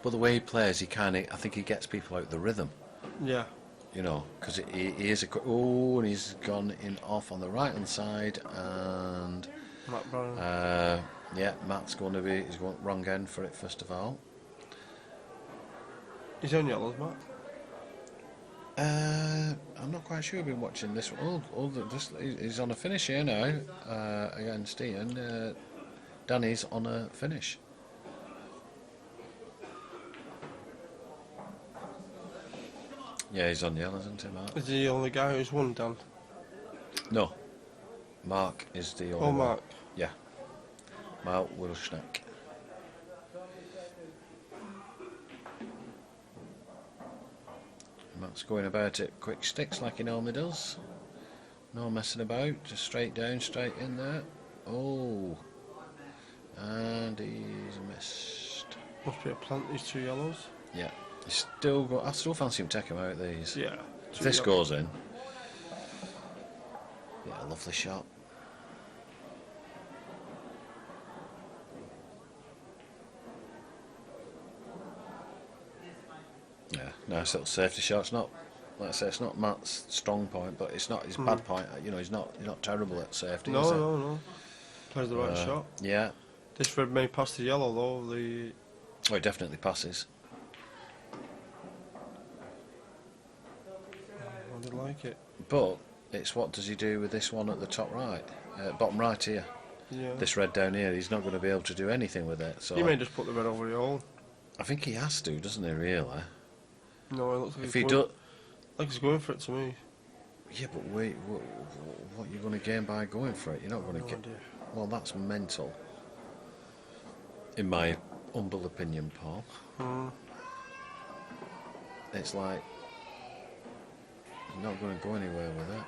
But the way he plays, I think he gets people out of the rhythm. Yeah. Because he is and he's gone in off on the right hand side, and Matt Brannan. yeah, Matt's going he's going wrong end for it first of all. He's on yellows, Matt. I'm not quite sure. I've been watching this one. He's on a finish here now against Ian. Danny's on a finish. Yeah, he's on yellow, isn't he, Mark? Is he the only guy who's won, Dan? No. Mark is the only Oh, one. Mark. Yeah. Mark Wilschneck. Mark's going about it quick sticks like he normally does. No messing about, just straight down, straight in there. Oh. And he's missed. Must be a plant, these two yellows. Yeah. He's I still fancy him taking him out these. Yeah. If this goes in. Yeah, lovely shot. Yeah, nice little safety shot. It's not, like I say, it's not Matt's strong point, but it's not his bad point. He's not terrible at safety. No, is he? no. Plays the right shot. Yeah. This red may pass the yellow though. Oh, it definitely passes. I didn't like it. But it's what does he do with this one at the top right, bottom right here? Yeah. This red down here, he's not going to be able to do anything with it. So He may just put the red over the hole. I think he has to, doesn't he? Really? No, it looks like If he's he going, does, like he's going for it to me. yeah, but wait, what are you going to gain by going for it? You're not going to No get. idea. Well, that's mental. In my humble opinion, Paul. It's like you're not going to go anywhere with it.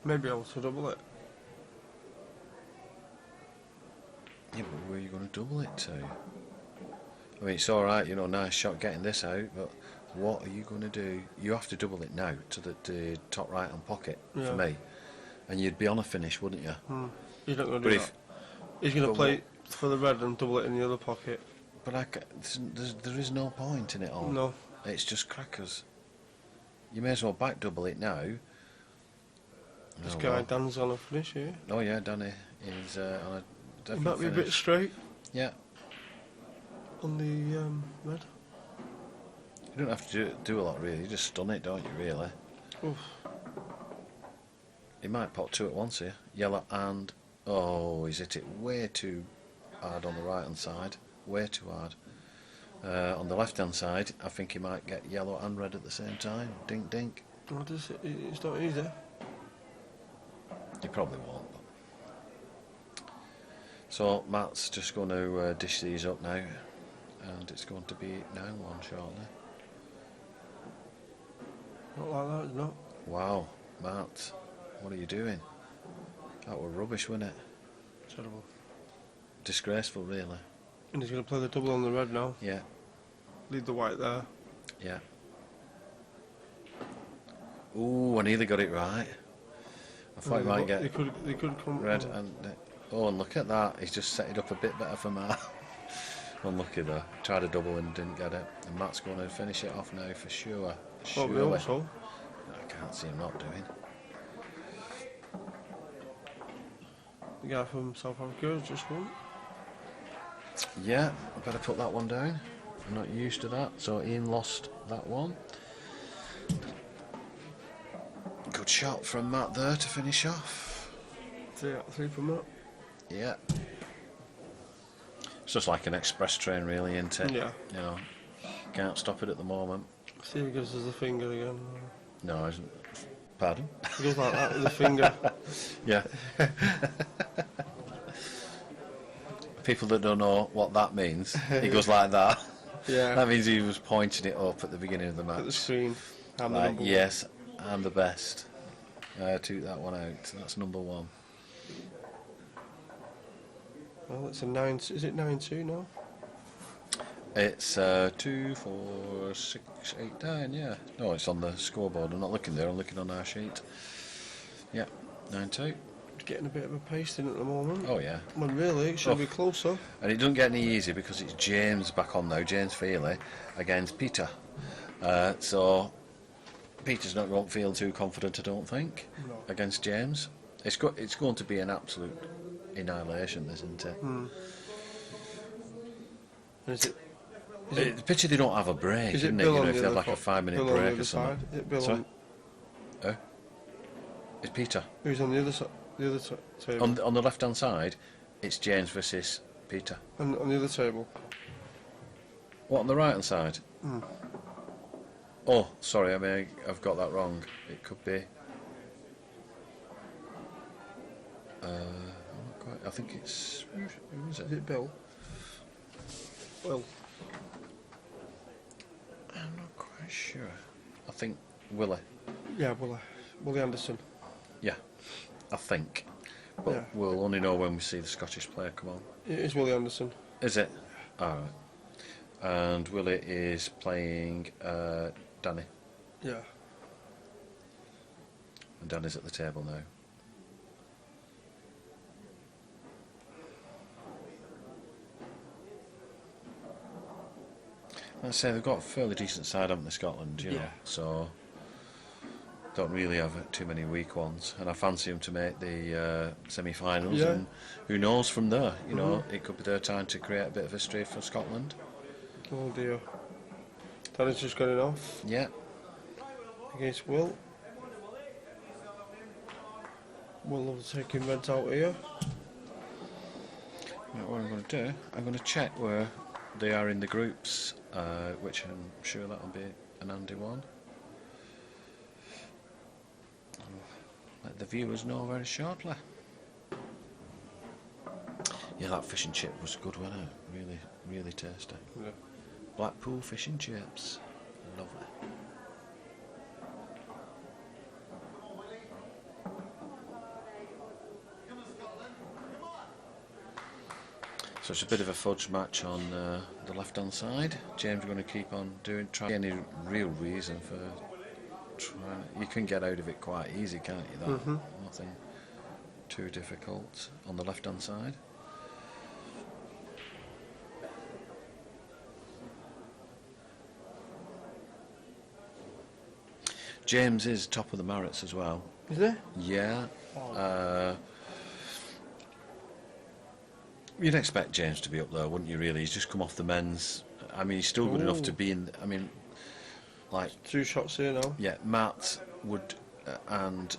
Maybe able to double it. Yeah, but where are you going to double it to? I mean, it's alright, you know, nice shot getting this out, but what are you going to do? You have to double it now to the top right hand pocket for me. And you'd be on a finish, wouldn't you? He's not going to do that. He's going to play for the red and double it in the other pocket. But there is no point in it all. No. It's just crackers. You may as well back double it now. This guy Dan's on a finish here. Oh yeah, Danny is on a definite He might be a bit finish. straight Yeah. on the red. You don't have to do a lot really, you just stun it, don't you, really? Oof. He might pop two at once here. Yellow and... Oh, he's hit it way too hard on the right hand side. Way too hard. On the left hand side, I think he might get yellow and red at the same time. Dink dink. What is it? It's not easy. He probably won't. But. So Matt's just going to dish these up now. And it's going to be 9-1 shortly. Not like that, it's not. Wow, Matt, what are you doing? That were rubbish, wasn't it? Terrible. Disgraceful, really. And he's going to play the double on the red now. Yeah, Leave the white there. yeah. Ooh, I nearly got it right. I thought he might get They could come red and... Oh, and look at that. He's just set it up a bit better for Matt. Unlucky though. Tried a double and didn't get it. And Matt's going to finish it off now for sure. Probably also. I can't see him not doing. The guy from South Africa has just won. Yeah, I better put that one down. I'm not used to that. So Ian lost that one. Good shot from Matt there to finish off. 3 out of 3 from that. Yeah. It's just like an express train really, isn't it? Yeah. You know, can't stop it at the moment. See if he gives us the finger again. No, isn't. Pardon? He goes like that with the finger. Yeah. People that don't know what that means, he goes like that. Yeah. That means he was pointing it up at the beginning of the match. At the screen. I'm the Like, number yes, I'm the best. Took that one out. That's number 1. Well, it's a 9. Is it 9-2 now? It's 2, 4, 6, 8, 9. Yeah. No, it's on the scoreboard. I'm not looking there. I'm looking on our sheet. Yeah, 9-2. Getting a bit of a pace in at the moment. Oh yeah. Well, really, it should be closer. And it doesn't get any easier because it's James back on now. James Feely against Peter. So Peter's not going to feel too confident, I don't think, against James. It's going to be an absolute annihilation, isn't it? Is it The picture they don't have a break, Is it isn't it? Bill You on know, if the they have other like a 5-minute Bill on the break other or something. side? Is it Bill Sorry? It's Peter. Who's on the other side? The other table. On the left-hand side, it's James versus Peter. And on the other table. What, on the right-hand side? Oh, sorry, I've got that wrong. It could be... I'm not quite, I think it's... Who is it? Is it Bill? Will. I'm not quite sure. I think Willie. Yeah, Willie Anderson. Yeah, I think. But Yeah. we'll only know when we see the Scottish player come on. It is Willie Anderson. Is it? Alright. And Willie is playing Danny. Yeah. And Danny's at the table now. I'd say they've got a fairly decent side, haven't they, Scotland, you know, so don't really have too many weak ones, and I fancy them to make the semi-finals, and who knows from there, you know, it could be their time to create a bit of history for Scotland. Oh dear. That is just going off. Yeah. Against Will. Will love taking reds out here. What I'm going to do, I'm going to check where they are in the groups, which I'm sure that'll be an handy one. Let the viewers know very shortly. Yeah, that fish and chip was good, wasn't it? Really, really tasty. Yeah. Blackpool fish and chips. Lovely. So it's a bit of a fudge match on the left-hand side. James going to keep on trying. Any real reason for trying? You can get out of it quite easy, can't you? That nothing too difficult on the left-hand side. James is top of the Marits as well. Is he? Yeah. Oh. You'd expect James to be up there, wouldn't you, really? He's just come off the men's. I mean, he's still good enough to be in. I mean, like. 2 shots here now. Yeah, Matt would and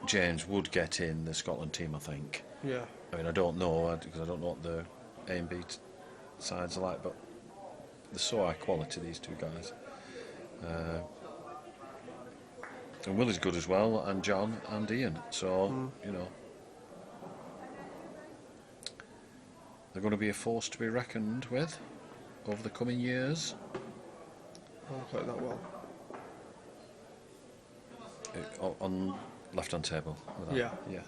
James would get in the Scotland team, I think. Yeah. I mean, I don't know, because I don't know what the A and B sides are like, but they're so high quality, these two guys. And Willie's good as well, and John and Ian. So, you know. They're going to be a force to be reckoned with over the coming years. I'll play that well. On left-hand table. With that. Yeah. Yeah.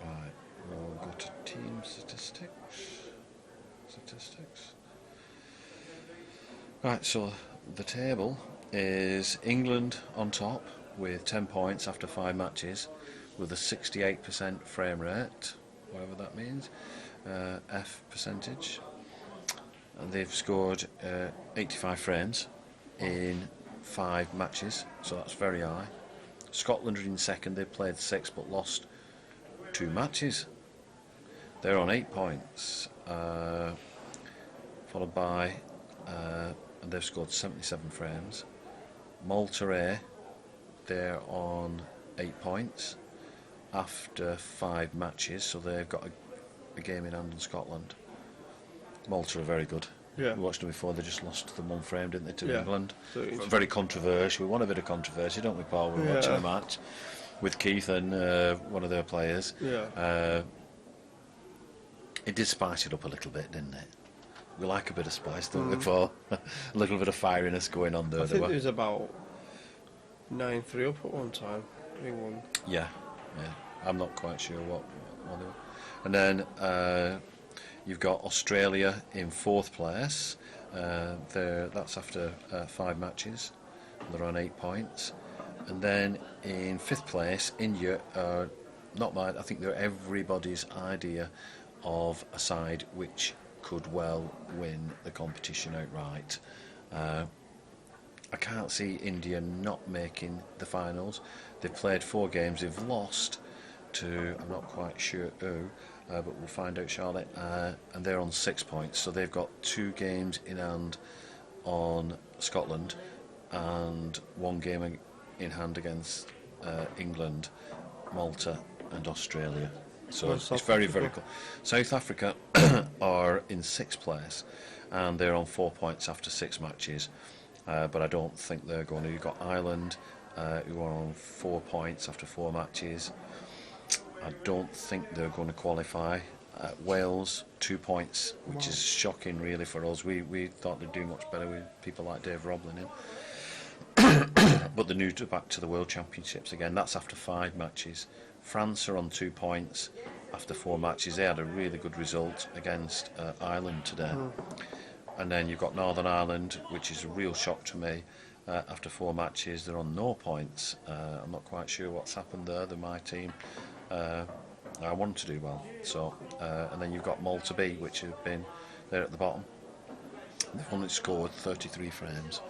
Right. We'll go to team statistics. Right. So the table is England on top with 10 points after 5 matches, with a 68% frame rate, whatever that means, F percentage. And they've scored 85 frames in 5 matches, so that's very high. Scotland are in second, they played 6 but lost 2 matches. They're on 8 points, followed by, and they've scored 77 frames. Malta A, they're on 8 points after 5 matches, so they've got a game in hand on Scotland. Malta are very good. Yeah. We watched them before, they just lost them 1 frame, didn't they, to England. So very controversial. We want a bit of controversy, don't we, Paul? We were watching the match with Keith and one of their players. Yeah. It did spice it up a little bit, didn't it? We like a bit of spice, don't we, Paul? A little bit of fieriness going on there. I think there was about 9-3 up at one time, England. Yeah. I'm not quite sure what they were. And then you've got Australia in 4th place. That's after 5 matches. They're on 8 points. And then in 5th place, India, not mine, I think they're everybody's idea of a side which could well win the competition outright. I can't see India not making the finals. They've played 4 games, they've lost to, I'm not quite sure who, but we'll find out shortly, and they're on 6 points, so they've got 2 games in hand on Scotland and 1 game in hand against England, Malta and Australia. So it's very, very cool. South Africa are in 6th place and they're on 4 points after 6 matches, but I don't think they're going to. You've got Ireland who are on 4 points after 4 matches. I don't think they're going to qualify. Wales, 2 points, which is shocking really for us. We thought they'd do much better with people like Dave Roblin in. But they're new back to the World Championships again. That's after 5 matches. France are on 2 points after 4 matches. They had a really good result against Ireland today. And then you've got Northern Ireland, which is a real shock to me. After 4 matches, they're on no points. I'm not quite sure what's happened there. They're my team. I want to do well. So, and then you've got Malta B, which have been there at the bottom. They've only scored 33 frames.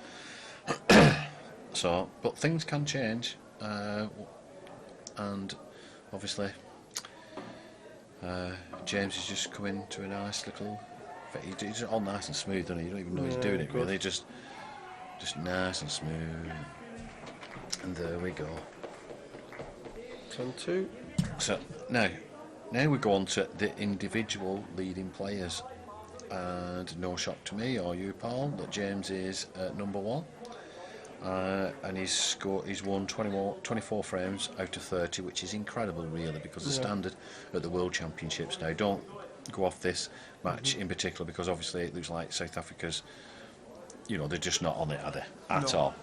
So, but things can change, and obviously James is just coming to a nice little. He's all nice and smooth, doesn't he? You don't even know he's doing it really. Just nice and smooth. And there we go. 10-2. So now we go on to the individual leading players, and no shock to me or you, Paul, that James is number one, and he's won 24 frames out of 30, which is incredible, really, because the standard at the World Championships now. Don't go off this match in particular, because obviously it looks like South Africa's, they're just not on it, are they, at all,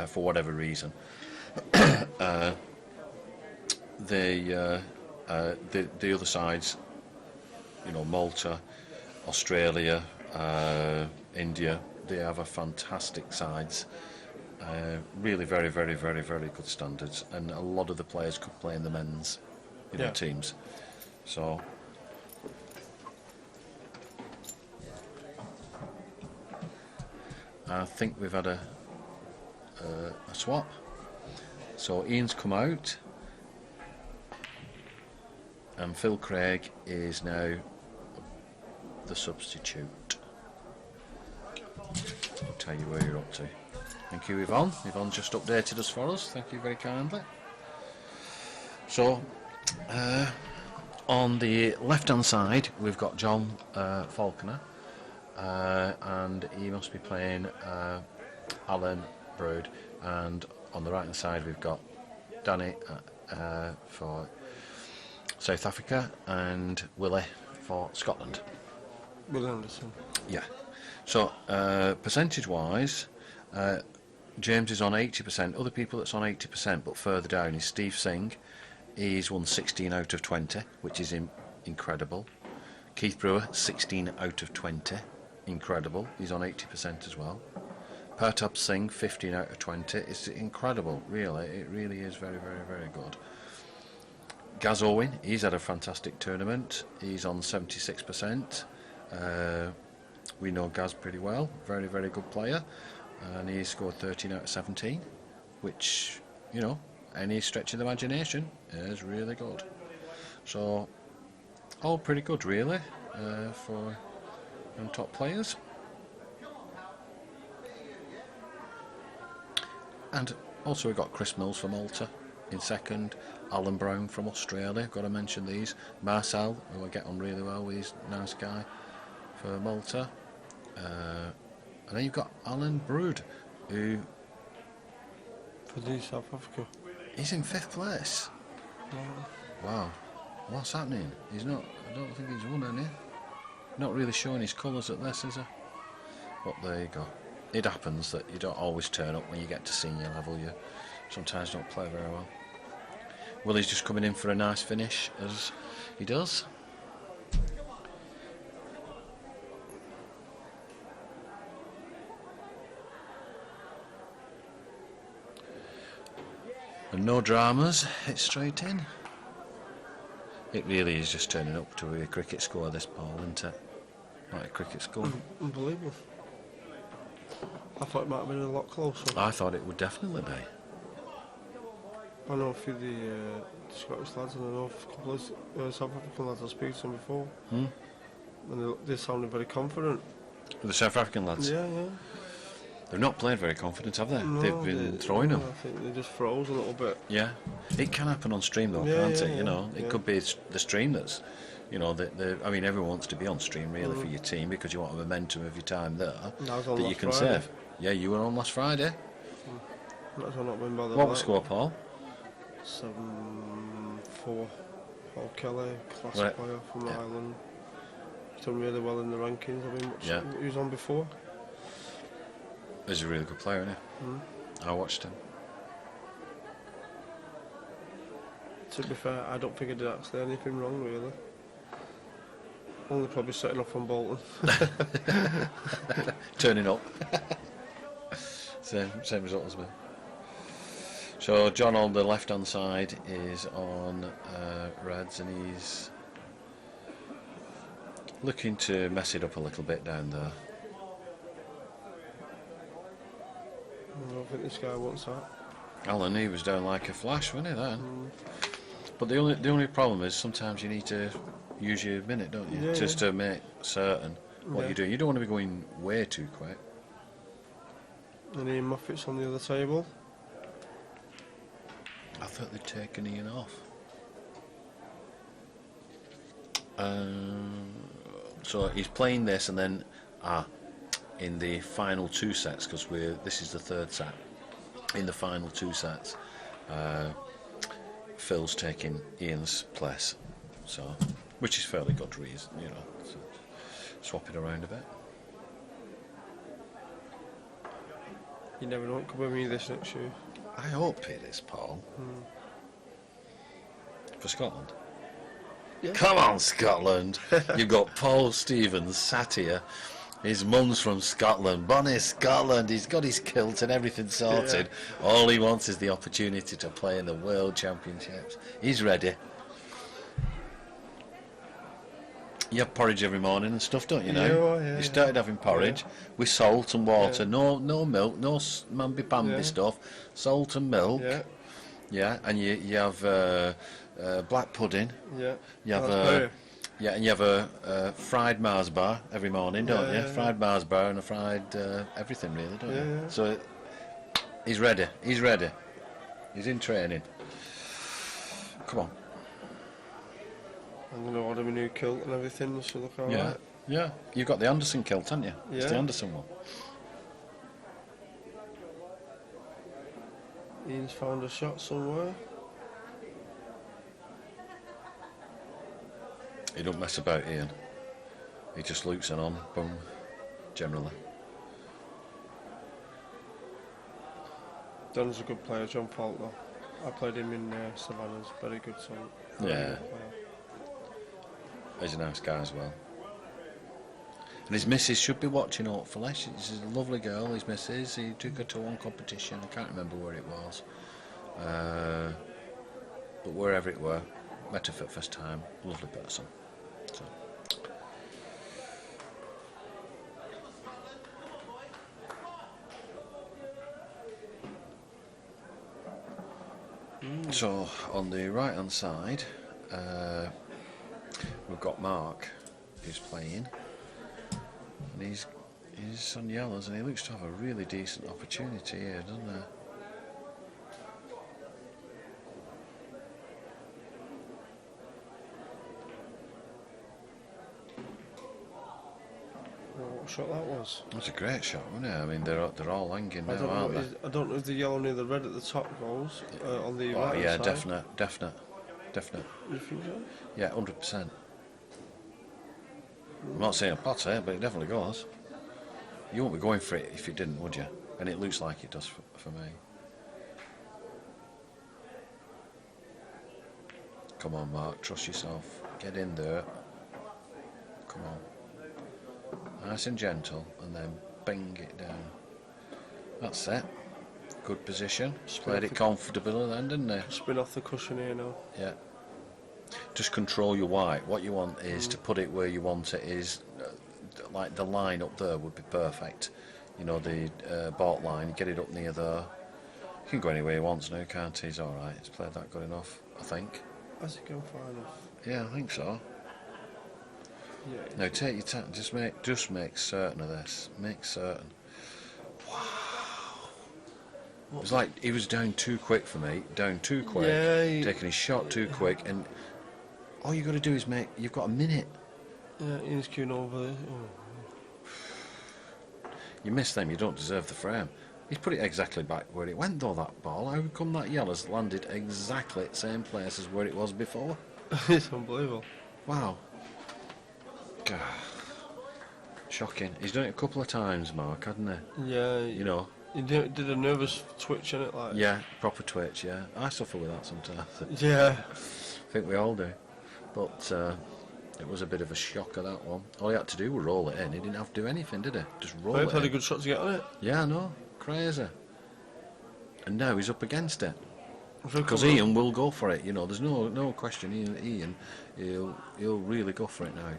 for whatever reason. The other sides, Malta, Australia, India, they have a fantastic sides. Really very, very, very, very good standards, and a lot of the players could play in the men's teams. So I think we've had a swap. So Ian's come out, and Phil Craig is now the substitute. I'll tell you where you're up to. Thank you, Yvonne. Yvonne just updated us for us. Thank you very kindly. So, on the left-hand side, we've got John Falconer, and he must be playing Alan Brood. And on the right-hand side, we've got Danny for South Africa and Willie for Scotland. Willie Anderson. Yeah. So, percentage-wise, James is on 80%. Other people that's on 80%, but further down is Steve Singh. He's won 16 out of 20, which is incredible. Keith Brewer, 16 out of 20, incredible. He's on 80% as well. Pertab Singh, 15 out of 20. It's incredible, really. It really is very, very, very good. Gaz Owen, he's had a fantastic tournament. He's on 76%. We know Gaz pretty well. Very, very good player. And he scored 13 out of 17, which, any stretch of the imagination is really good. So, all pretty good, really, for top players. And also we've got Chris Mills from Malta in second, Alan Brown from Australia, got to mention these, Marcel, who I get on really well with, he's a nice guy, for Malta. And then you've got Alan Brood, who... For the South Africa. He's in 5th place. Wow. What's happening? He's not... I don't think he's won any. Not really showing his colours at this, is he? But there you go. It happens that you don't always turn up when you get to senior level. You sometimes don't play very well. Willie's just coming in for a nice finish, as he does. And no dramas, it's straight in. It really is just turning up to a cricket score, this ball, isn't it? Like a cricket score. Unbelievable. I thought it might have been a lot closer. I thought it would definitely be. I know a few of the Scottish lads, and I know a couple of South African lads I've spoken to them before. And they sounded very confident. The South African lads? Yeah. They've not played very confident, have they? No, They've been throwing them. I think they just froze a little bit. Yeah. It can happen on stream though, can't it? It could be the stream that's, I mean, everyone wants to be on stream really for your team, because you want a momentum of your time there that you can Friday. save. Yeah, you were on last Friday. That's not been bothered. What was the score, Paul? 7-4. Paul Kelly, class player from Ireland. He's done really well in the rankings. I mean, he was on before. He's a really good player, isn't he? I watched him. To be fair, I don't think I did actually anything wrong, really. Only probably setting off on Bolton. Turning up. Same result as me. So John on the left hand side is on Reds, and he's looking to mess it up a little bit down there. I don't think this guy wants that. Alan, he was down like a flash, wasn't he then? But the only problem is sometimes you need to use your minute, don't you? Just to make certain what you're doing. You don't want to be going way too quick. And Ian Moffat's on the other table. I thought they'd taken Ian off. So he's playing this, and then in the final 2 sets, because this is the 3rd set. In the final 2 sets, Phil's taking Ian's place, so which is fairly good reason, you know. So swap it around a bit. You never know what could win me this next year. I hope it is, Paul. For Scotland. Yeah. Come on, Scotland! You've got Paul Stevens sat here. His mum's from Scotland. Bonnie Scotland. He's got his kilt and everything sorted. Yeah. All he wants is the opportunity to play in the World Championships. He's ready. You have porridge every morning and stuff, don't you know? Yeah, you started having porridge with salt and water. No milk, no mamby-pamby stuff. Salt and milk. Yeah, and you have black pudding. Yeah. You have and you have a fried Mars bar every morning, don't you? Fried Mars bar and a fried everything, really, don't you? Yeah. So he's ready. He's ready. He's in training. Come on. I'm going to order my new kilt and everything, this will look alright. Yeah. You've got the Anderson kilt, haven't you? Yeah. It's the Anderson one. Ian's found a shot somewhere. He don't mess about, Ian. He just looks and on, boom, generally. Don's a good player, John Faulkner. I played him in Savannah's, very good son. Yeah. He's a nice guy as well. And his missus should be watching, hopefully. She's a lovely girl, his missus. He took her to one competition, I can't remember where it was. But wherever it were, met her for the first time, lovely person. So. So on the right hand side, we've got Mark, who's playing, and he's on yellows, and he looks to have a really decent opportunity here, doesn't he? What shot that was? That's a great shot, wasn't it? I mean, they're all hanging now, aren't they? I don't know if the yellow near the red at the top goes on the right yeah, side. definite. You think so? Yeah, 100%. I'm not saying a potter, but it definitely goes. You wouldn't be going for it if it didn't, would you? And it looks like it does for me. Come on, Mark, trust yourself. Get in there. Come on. Nice and gentle, and then bing it down. That's it. Good position. Played it comfortably then, didn't he? Spin off the cushion here now. Yeah. Just control your white. What you want is to put it where you want it is, like the line up there would be perfect. You know, the baulk line, get it up near there. He can go anywhere he wants now, can't he? He's alright. He's played that good enough, I think. Has it gone far enough? Yeah, I think so. Yeah. Now take your time. Just make certain of this. Make certain. Wow. It was like he was down too quick for me. Down too quick. Yeah, taking his shot too quick, and all you got to do is make. You've got a minute. Yeah, Ian's queuing over there. You miss them. You don't deserve the frame. He's put it exactly back where it went, though. That ball. How come that yellow's landed exactly at the same place as where it was before? It's unbelievable. Wow. God. Shocking. He's done it a couple of times, Mark, hadn't he? Yeah. You know. He did a nervous twitch in it, like. Yeah, proper twitch. Yeah, I suffer with that sometimes. Yeah. I think we all do. But it was a bit of a shocker, that one. All he had to do was roll it in. He didn't have to do anything, did he? Just roll it in. Wepf had a good shot to get on it. Yeah, I know. Crazy. And now he's up against it. Because Ian will go for it. You know, there's no question. Ian, he'll really go for it now.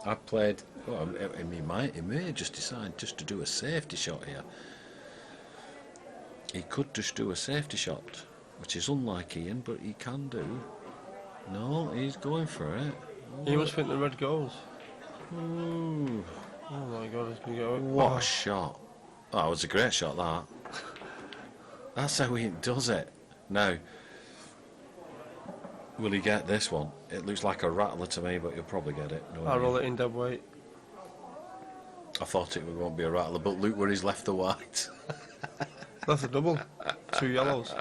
I played. Well, he may just decide just to do a safety shot here. He could just do a safety shot, which is unlike Ian, but he can do. No, he's going for it. He must think the red goes. Ooh. Oh my God, it's going to go. What a shot. Oh, that was a great shot, that. That's how he does it. Now, Will he get this one? It looks like a rattler to me, but you'll probably get it. No, I roll it in dead weight. I thought it won't be a rattler, but look where he's left the white. That's a double. 2 yellows.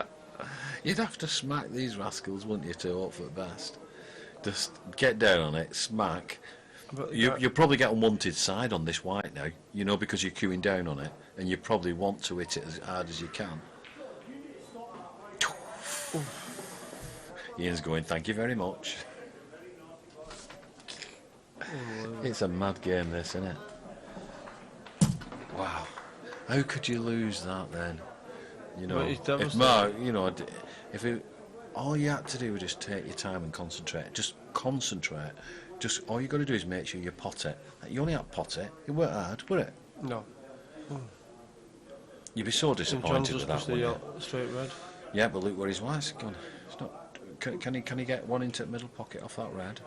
You'd have to smack these rascals, wouldn't you, to hope for the best? Just get down on it, smack. You'll probably get unwanted side on this white now, you know, because you're queuing down on it, and you probably want to hit it as hard as you can. Ian's going, thank you very much. It's a mad game, this, isn't it? Wow. How could you lose that then? You know, if Mark, you know, if it, all you had to do was just take your time and concentrate. Just concentrate. Just all you got to do is make sure you pot it. You only had to pot it. It weren't hard, would it? No. You'd be so disappointed with that one. Straight red. Yeah, but look where his white's gone. It's not. Can he get one into the middle pocket off that red?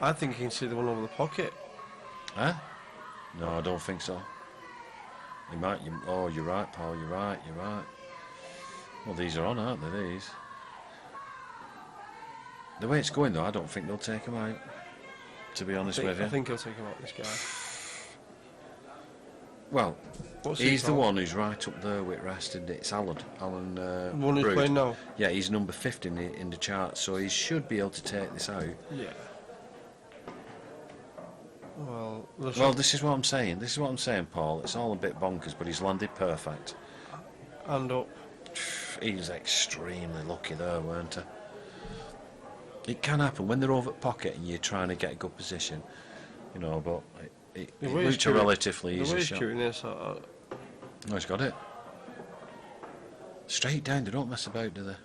I think he can see the one over the pocket. Huh? No, I don't think so. He might. Oh, you're right, Paul. You're right. Well, these are on, aren't they? These. The way it's going, though, I don't think they'll take him out. To be honest with you. I think he'll take him out, this guy. Well, he's the one who's right up there with rest, isn't it? It's Alan. The one who's Brood. playing now? Yeah, he's number 50 in the chart, so he should be able to take this out. Yeah. Well, this is what I'm saying. This is what I'm saying, Paul. It's all a bit bonkers, but he's landed perfect. And up. He was extremely lucky there, weren't he? It can happen when they're over at pocket and you're trying to get a good position, you know, but it looked a relatively easy shot. No, he's got it. Straight down, they don't mess about, do they?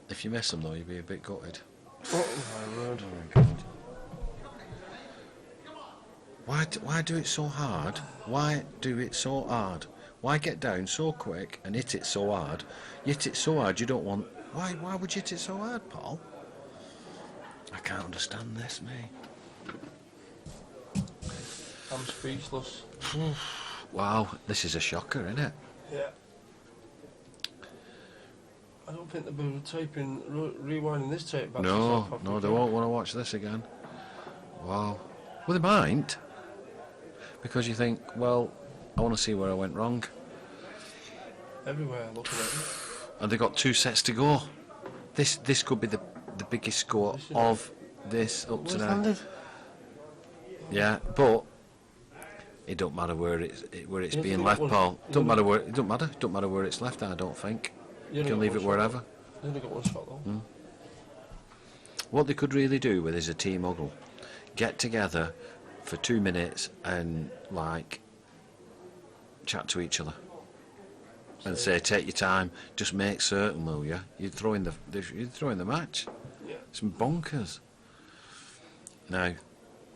If you miss them, though, you'd be a bit gutted. Oh, my word. Oh, my God. Why do it so hard? Why do it so hard? Why get down so quick and hit it so hard? You hit it so hard you don't want... Why would you hit it so hard, Paul? I can't understand this, mate. I'm speechless. Wow, this is a shocker, isn't it? Yeah. I don't think they'll be rewinding this tape back. No, they won't want to watch this again. Wow. Well, they might. Because you think, well, I want to see where I went wrong. Everywhere, looking at it. And they've got 2 sets to go. This could be the biggest score of this up to now. Yeah, but it don't matter where it's being left, Paul. Don't matter where it's left. I don't think. You can leave it wherever. They only got one shot though. What they could really do with is a team huggle. Get together for 2 minutes and chat to each other. And say, take your time. Just make certain, will you? You're throwing the match. Yeah. Some bonkers. Now,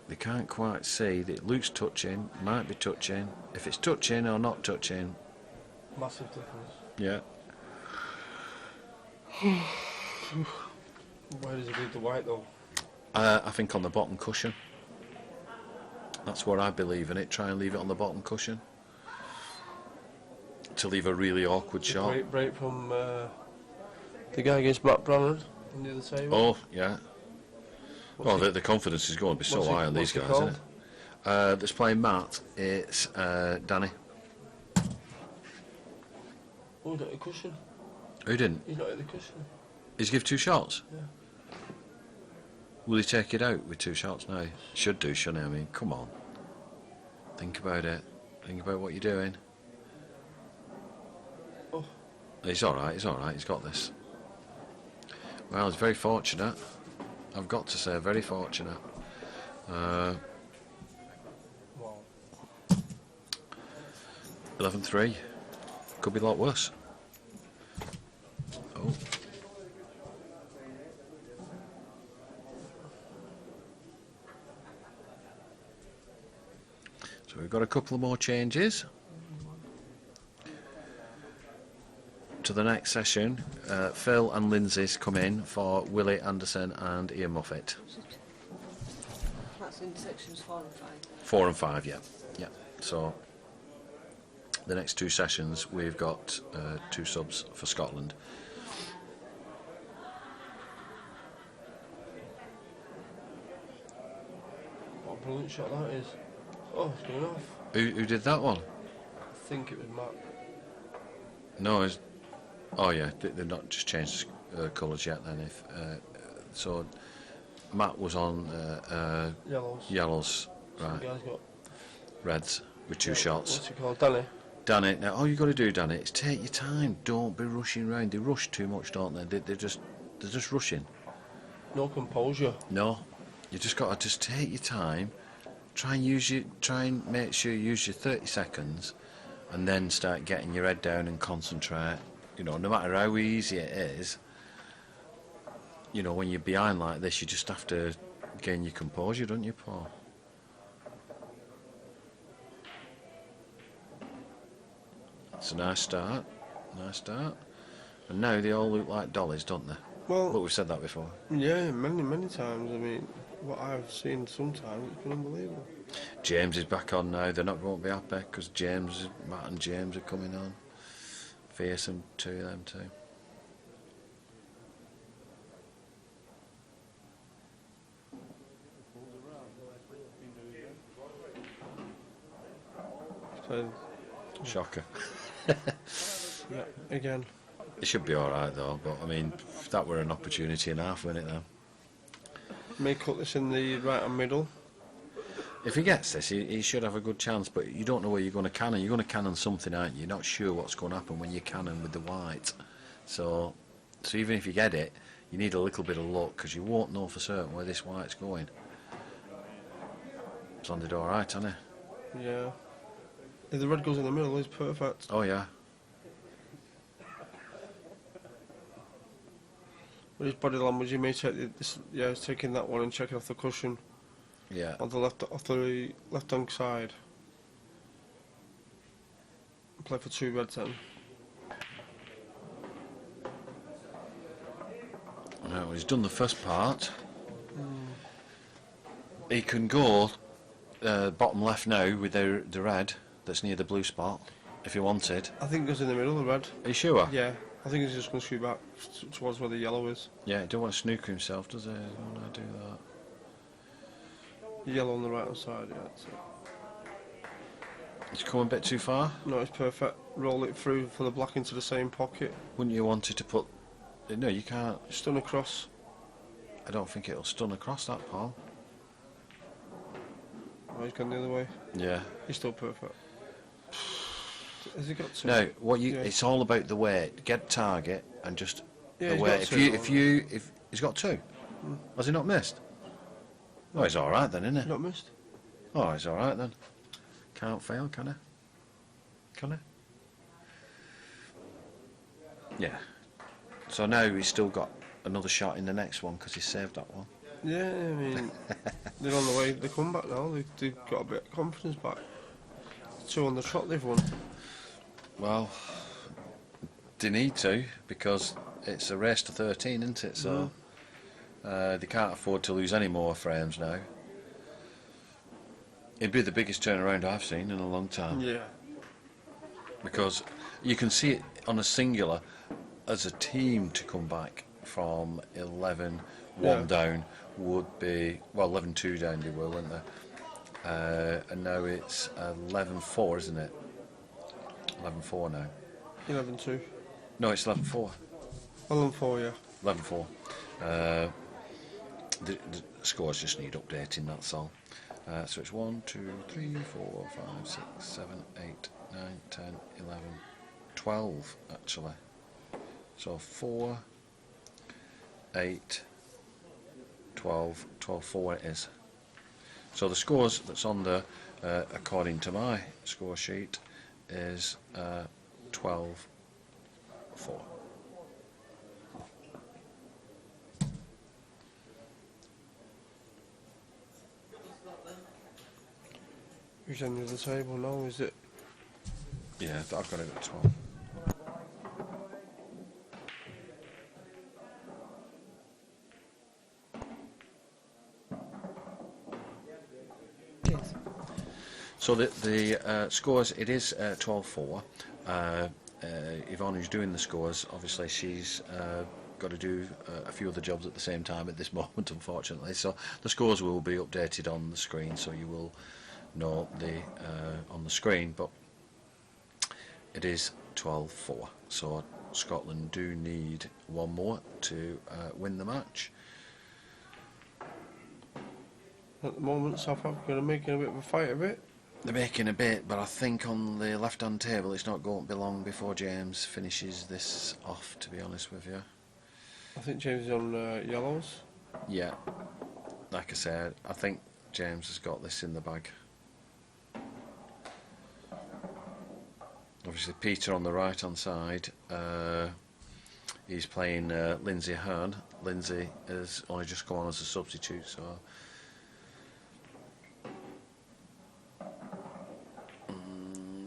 they can't quite see that it looks touching, might be touching. If it's touching or not touching. Massive difference. Yeah. Where does he leave the white though? I think on the bottom cushion. That's what I believe in it. Try and leave it on the bottom cushion. To leave a really awkward shot. Great break from the guy against Matt Brannan on the other table. Oh, yeah. Well, the confidence is going to be so high on these guys, isn't it? That's playing Matt, it's Danny. Oh, he got a cushion. Who didn't? He's not hit the cushion. He's give 2 shots? Yeah. Will he take it out with 2 shots now? Should do, shouldn't he? I mean, come on. Think about it. Think about what you're doing. Oh. He's alright, he's got this. Well, he's very fortunate. I've got to say, very fortunate. Wow. 11-3. Could be a lot worse. Oh. So we've got a couple of more changes. To the next session, Phil and Lindsay's come in for Willie Anderson and Ian Moffat. That's in sections 4 and 5. 4 and 5, yeah. So the next 2 sessions, we've got 2 subs for Scotland. Brilliant shot that is. Oh, it's going off. Who did that one? I think it was Matt. No, oh yeah, they've not just changed colours yet then. So Matt was on Yellows. yellows, So right, the guy's got reds with two shots. What's he called? Danny. Danny, now all you got to do, Danny, is take your time. Don't be rushing round. They rush too much, don't they? They're just rushing. No composure. No, you just got to just take your time. Try and make sure you use your 30 seconds, and then start getting your head down and concentrate. You know, no matter how easy it is. You know, when you're behind like this, you just have to gain your composure, don't you, Paul? It's a nice start. Nice start. And now they all look like dollies, don't they? Well, But we've said that before. yeah, many times. I mean, what I've seen sometimes, it's been unbelievable. James is back on now. They're not going to be happy because Matt and James are coming on. Fearsome to them too. So, Shocker. yeah, again. It should be alright though, but I mean, that were an opportunity and a half, wasn't it though? May cut this in the right and middle. If he gets this, he should have a good chance, but you don't know where you're going to cannon. You're going to cannon something, aren't you? You're not sure what's going to happen when you cannon with the white. So even if you get it, you need a little bit of luck, because you won't know for certain where this white's going. It's landed alright, hasn't it? Yeah. If the red goes in the middle, it's perfect. Oh yeah. With his body language, he may take this. Yeah, he's taking that one and checking off the cushion Yeah. on the left-hand side. Play for 2 reds then. Well, he's done the first part. He can go bottom left now with the red that's near the blue spot, if he wanted. I think it goes in the middle, the red. Are you sure? Yeah, I think he's just going to shoot back towards where the yellow is. Yeah, he don't want to snooker himself, does he? He don't want to do that. The yellow on the right-hand side, yeah. That's it. He's come a bit too far. No, it's perfect. Roll it through for the black into the same pocket. Wouldn't you want it to put... No, you can't. Stun across. I don't think it'll stun across that, Paul. Oh, he's gone the other way. Yeah. He's still perfect. Has he got to? No, Yeah. it's all about the weight. Get target and just Yeah, the he's weight. got two. If he's got 2, has he not missed? Oh, he's all right then, isn't he? Not missed. Oh, he's all right then. Can't fail, can he? Can he? Yeah. So now he's still got another shot in the next one because he saved that one. Yeah, I mean, they're on the way. They come back now. They've got a bit of confidence back. 2 on the trot they've won. Well, they need to, because it's a race to 13, isn't it? So they can't afford to lose any more frames now. It'd be the biggest turnaround I've seen in a long time. Yeah. Because you can see it on a singular as a team to come back from 11-1 down would be, well, 11-2 down they were, weren't they? And now it's 11-4, isn't it? 11-4 now. 11-2. No, it's 11-4. 11-4, yeah. 11-4. The scores just need updating, that's all. So it's 1, 2, 3, 4, 5, 6, 7, 8, 9, 10, 11, 12 actually. So 4, 8, 12, 12-4 it is. So the scores that's on the, according to my score sheet, is 12-4. Who's on the other table now, is it? Yeah, I've got it at 12. Yes. So the scores, it is 12-4. Yvonne, who's doing the scores, obviously she's got to do a few other jobs at the same time at this moment, unfortunately. So the scores will be updated on the screen, so you will know the on the screen. But it is 12-4. So Scotland do need one more to win the match. At the moment, South Africa are making a bit of a fight of it. They're making a bit, but I think on the left-hand table it's not going to be long before James finishes this off, to be honest with you. I think James is on yellows. Yeah, like I said, I think James has got this in the bag. Obviously Peter on the right-hand side, he's playing Lindsay Hearn. Lindsay has only just come on as a substitute, so...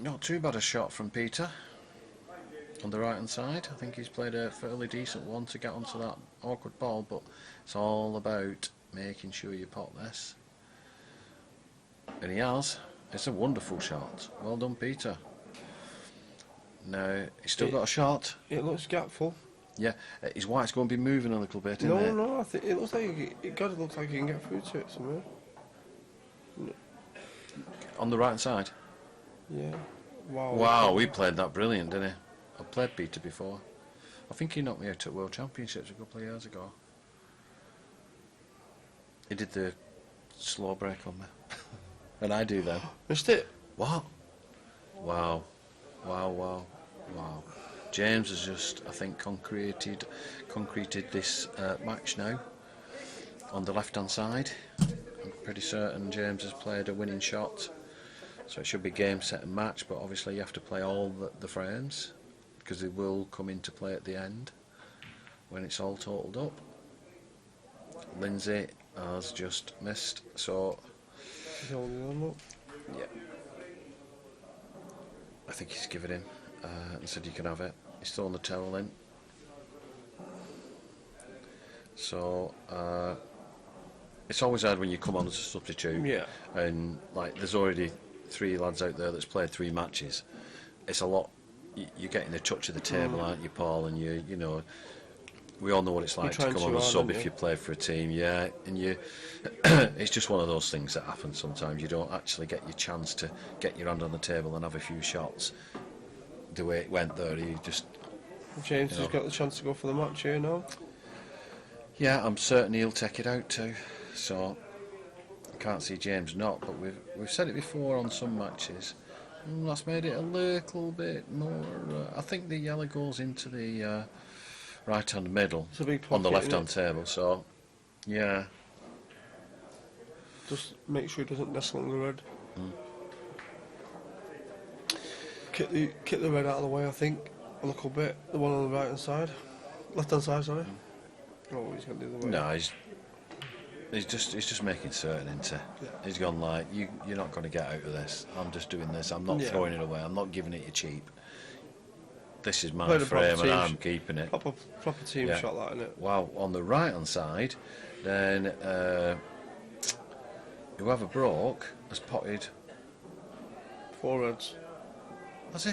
Not too bad a shot from Peter on the right hand side. I think he's played a fairly decent one to get onto that awkward ball, but it's all about making sure you pot this. And he has. It's a wonderful shot. Well done, Peter. Now, he's still got a shot. It looks gapful. Yeah, his white's going to be moving a little bit, isn't it? No, I think it looks like it got to look like he can get through to it somewhere. No. On the right hand side? Yeah. Wow. Wow, he played that brilliant, didn't he? I've played Peter before. I think he knocked me out at World Championships a couple of years ago. He did the slow break on me. And I do then. Missed it. What? Wow. Wow, wow, wow. James has just, I think, concreted this match now on the left-hand side. I'm pretty certain James has played a winning shot. So it should be game, set and match, but obviously you have to play all the frames because they will come into play at the end when it's all totalled up. Lindsay has just missed, so yeah, I think he's given him and said you can have it. He's thrown the towel in. So it's always hard when you come on as a substitute, yeah, and like there's already 3 lads out there that's played 3 matches. It's a lot. You're getting a touch of the table, aren't you, Paul? And you know, we all know what it's like to come on as sub if you play for a team. Yeah, and you, it's just one of those things that happen sometimes. You don't actually get your chance to get your hand on the table and have a few shots. The way it went there, you just. James has got the chance to go for the match here now. Yeah, I'm certain he'll take it out too. So. Can't see James not, but we've said it before on some matches. That's made it a little bit more. I think the yellow goes into the right hand middle on the left hand table. So, yeah. Just make sure he doesn't nestle on the red. Kick the red out of the way, I think, a little bit. The one on the right hand side, left hand side, sorry. Oh, he's going to do the way. No, he's just making certain, isn't he? Yeah. He's gone like, you're not going to get out of this. I'm just doing this. I'm not throwing it away. I'm not giving it you cheap. This is my frame and I'm keeping it. Proper team shot, that, isn't it? Well, on the right hand side, then whoever broke has potted 4 reds. Has he?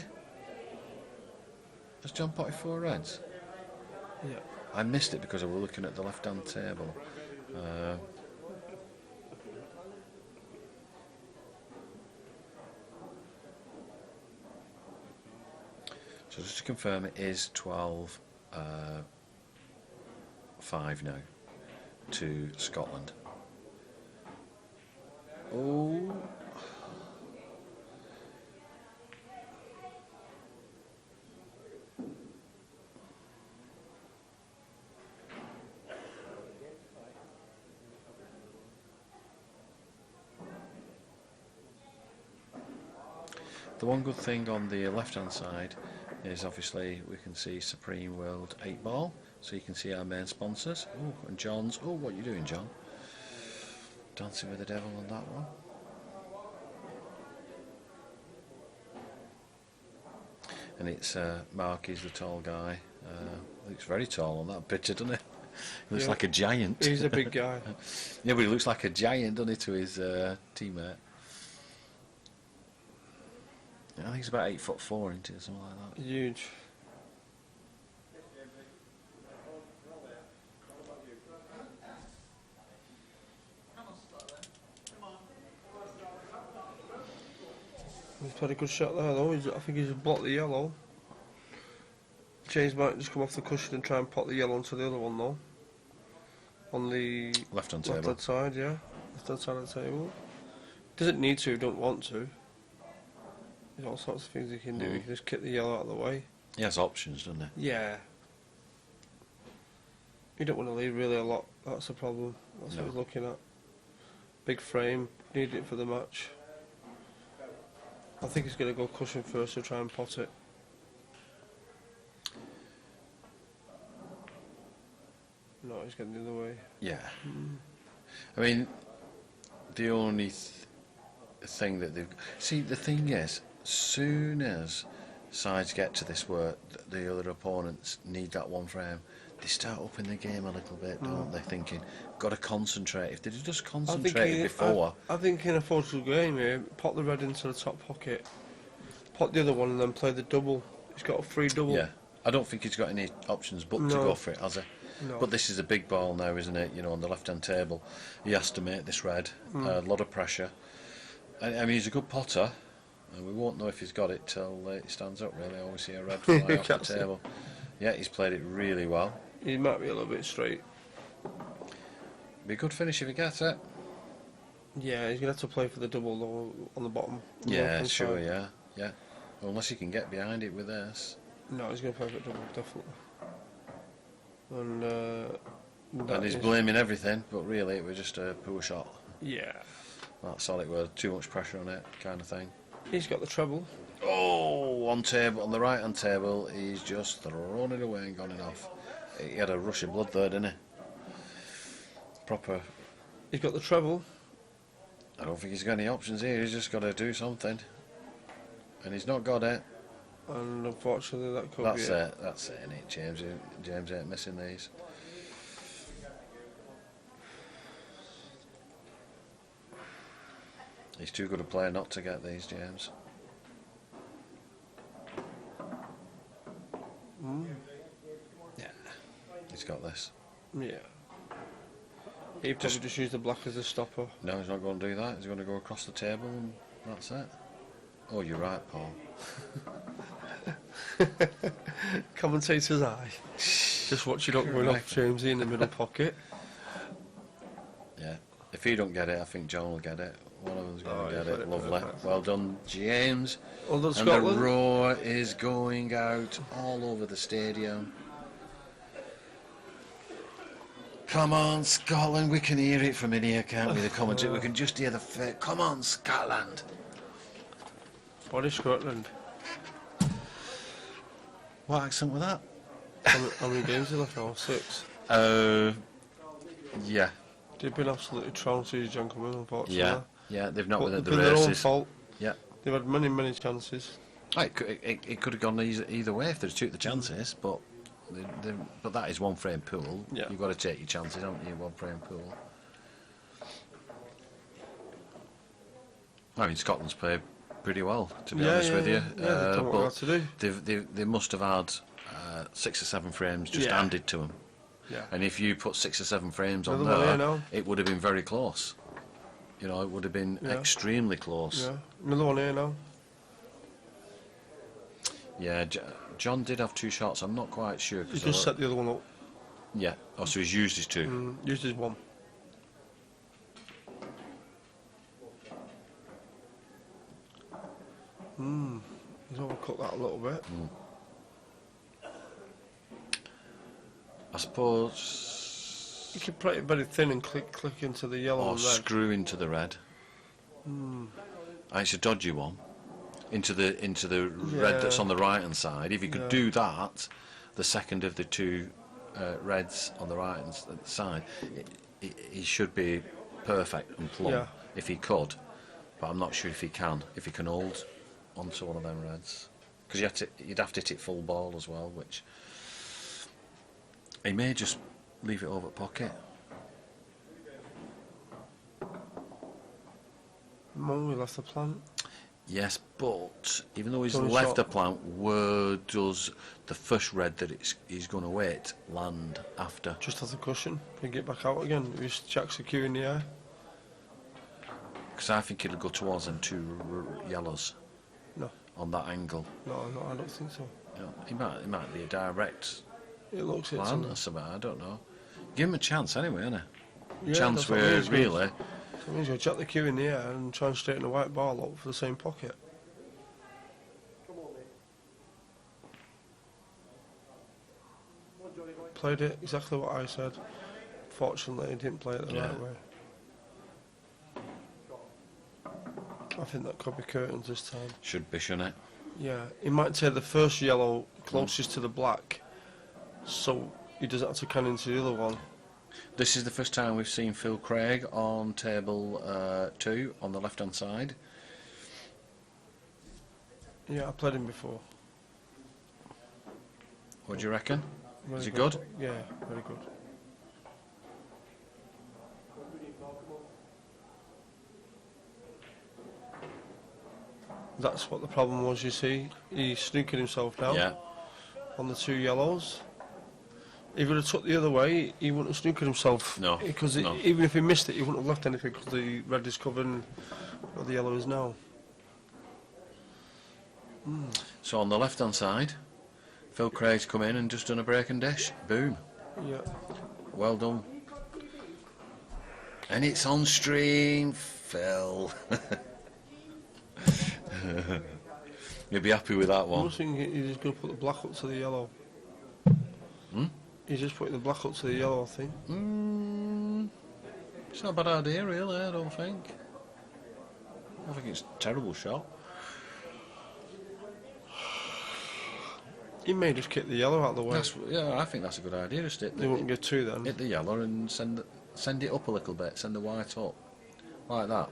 Has John potted 4 reds? Yeah. I missed it because I was looking at the left hand table. So just to confirm, it is 12-5 now to Scotland. Oh. The one good thing on the left hand side is obviously we can see Supreme World 8 Ball, so you can see our main sponsors. Oh, and John's. Oh, what are you doing, John? Dancing with the devil on that one. And it's Mark, he's the tall guy. Looks very tall on that picture, doesn't he? He looks like a giant. He's a big guy. Yeah, but he looks like a giant, doesn't he, to his teammate? I think he's about 8'4", isn't he, or something like that. Huge. played a good shot there though. I think he's blocked the yellow. James might just come off the cushion and try and pot the yellow onto the other one though. On the Left-hand table. left-hand side, yeah. Left-hand side of the table. Doesn't need to, don't want to. There's all sorts of things he can do. He can just kick the yellow out of the way. He has options, doesn't he? Yeah. You don't want to leave really a lot. That's the problem. That's what he's looking at. Big frame. Need it for the match. I think he's going to go cushion first to try and pot it. No, he's getting the other way. Yeah. I mean, the only thing that they've... See, the thing is, soon as sides get to this where the other opponents need that one frame, they start upping the game a little bit, don't they? Thinking, got to concentrate. If they just concentrated before... I think in a 4-2 game here, pot the red into the top pocket, pot the other one and then play the double. He's got a free double. Yeah. I don't think he's got any options but to go for it, has he? No. But this is a big ball now, isn't it? You know, on the left-hand table. He has to make this red. A lot of pressure. I mean, he's a good potter. And we won't know if he's got it till he stands up, really. I always see a red fly off the table. Yeah, he's played it really well. He might be a little bit straight. Be a good finish if he gets it. Yeah, he's going to have to play for the double though, on the bottom. Yeah, sure, yeah. Yeah. Well, unless he can get behind it with this. No, he's going to play for the double, definitely. And he's blaming everything, but really it was just a poor shot. Yeah. That's all it was, too much pressure on it, kind of thing. He's got the treble. Oh, on the right hand table, he's just thrown it away and gone it off. He had a rush of blood there, didn't he? Proper. He's got the treble. I don't think he's got any options here. He's just got to do something, and he's not got it. And unfortunately, that could That's be it. That's it, innit? James ain't missing these. He's too good a player not to get these, James. Yeah, he's got this. Yeah. He probably just used the black as a stopper. No, he's not going to do that. He's going to go across the table and that's it. Oh, you're right, Paul. Commentator's eye. Just watch it up going off Jamesy in the middle pocket. Yeah. If he don't get it, I think John will get it. One of them's going to get it. Lovely. Perfect. Well done, James. Well done, and Scotland. the roar is going out all over the stadium. Come on, Scotland. We can hear it from in here, can't we? The commentary. We can just hear the fit. Come on, Scotland. What is Scotland? What accent was that? How many games have they left now? 6. Yeah. They've been absolutely trounced these gentlemen, unfortunately. Yeah, they've not been at But the it's been their own races. fault. Yeah. They've had many chances. It could have gone either way if they took the chances, but but that is one frame pool. Yeah. You've got to take your chances, haven't you? One frame pool. I mean, Scotland's played pretty well, to be honest with you. Yeah, they've done what they had to do. They must have had 6 or 7 frames just handed to them. Yeah. And if you put 6 or 7 frames Another on one here there, now. it would have been very close. You know, it would have been extremely close. Yeah. Another one here now. Yeah, John did have 2 shots. I'm not quite sure. He just set the other one up. Yeah. Oh, so he's used his 2. Used his 1. He's overcut that a little bit. I suppose. You could play it very thin and click into the yellow Or and red. screw into the red. It's a dodgy one. Into the red that's on the right hand side. If you could do that, the second of the 2 reds on the right hand side, he should be perfect and plumb if he could. But I'm not sure if he can. If he can hold onto one of them reds, because you'd have to hit it full ball as well, which he may just leave it over pocket. We left the plant. Yes, but even though he's Only left shot. the plant, where does the first red that he's going to hit land after? Just has a cushion. Bring it back out again. He just jacks the cue in the air. Because I think it'll go towards them 2 yellows. on that angle. No, I don't think so. You know, it might be a direct It looks it to plan me. or something. I don't know. Give him a chance anyway, innit? Yeah, Chance that's what I where mean, really. So it means you'll jack the cue in the air and try and straighten the white ball up for the same pocket. Played it exactly what I said. Fortunately, he didn't play it the Yeah. right way. I think that could be curtains this time. Should be, shouldn't it? Yeah, he might take the first yellow closest to the black, so he doesn't have to can into the other one. This is the first time we've seen Phil Craig on table 2 on the left hand side. Yeah, I played him before. What do you reckon? Very Is he good? Yeah, very good. That's what the problem was, you see. He snookered himself down Yeah. on the 2 yellows. If he would have took the other way, he wouldn't have snookered himself. No, Because no. even if he missed it, he wouldn't have left anything because the red is covering what the yellow is now. So on the left hand side, Phil Craig's come in and just done a break and dish. Boom. Yeah. Well done. And it's on stream, Phil. You'll be happy with that I one. was thinking he's just going to put the black up to the yellow. Hmm? He's just putting the black up to the yellow, I think. It's not a bad idea, really, I don't think. I think it's a terrible shot. He may just kick the yellow out of the way. Yeah, I think that's a good idea. Just They wouldn't get 2 then. hit the yellow and send it up a little bit. Send the white up, like that.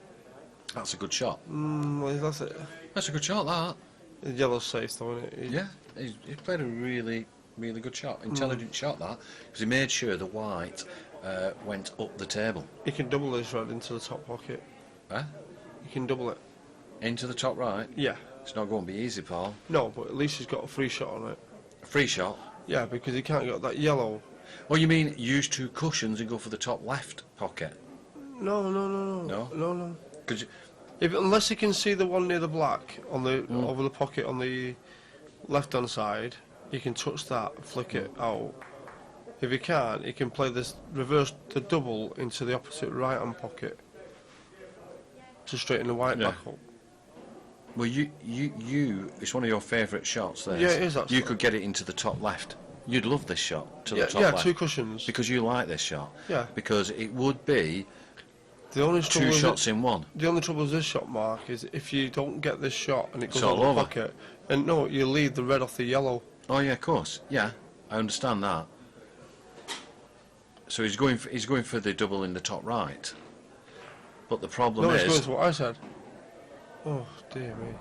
That's a good shot. Well, that's it. That's a good shot. That. The yellow's safe though, isn't it? Yeah, he played a really, really good shot. Intelligent shot that, because he made sure the white went up the table. He can double this red into the top pocket. Eh? He can double it. Into the top right. Yeah. It's not going to be easy, Paul. No, but at least he's got a free shot on it. Free shot. Yeah, because he can't get that yellow. Well, you mean use 2 cushions and go for the top left pocket? No. No? Because Unless he can see the one near the black on the over the pocket on the left-hand side, he can touch that, flick it out. If he can't, he can play this reverse the double into the opposite right-hand pocket to straighten the white back up. well, you, it's one of your favourite shots. There. Yeah, it is, actually. You could get it into the top left. You'd love this shot to the top Yeah, left. 2 cushions. Because you like this shot. Yeah. Because it would be The only 2 trouble shots in one. The only trouble with this shot, Mark, is if you don't get this shot and it goes It's all over the over. pocket, and no, you leave the red off the yellow. Oh yeah, of course. Yeah, I understand that. So he's going for the double in the top right. But the problem No, it's going is to what I said. Oh dear me.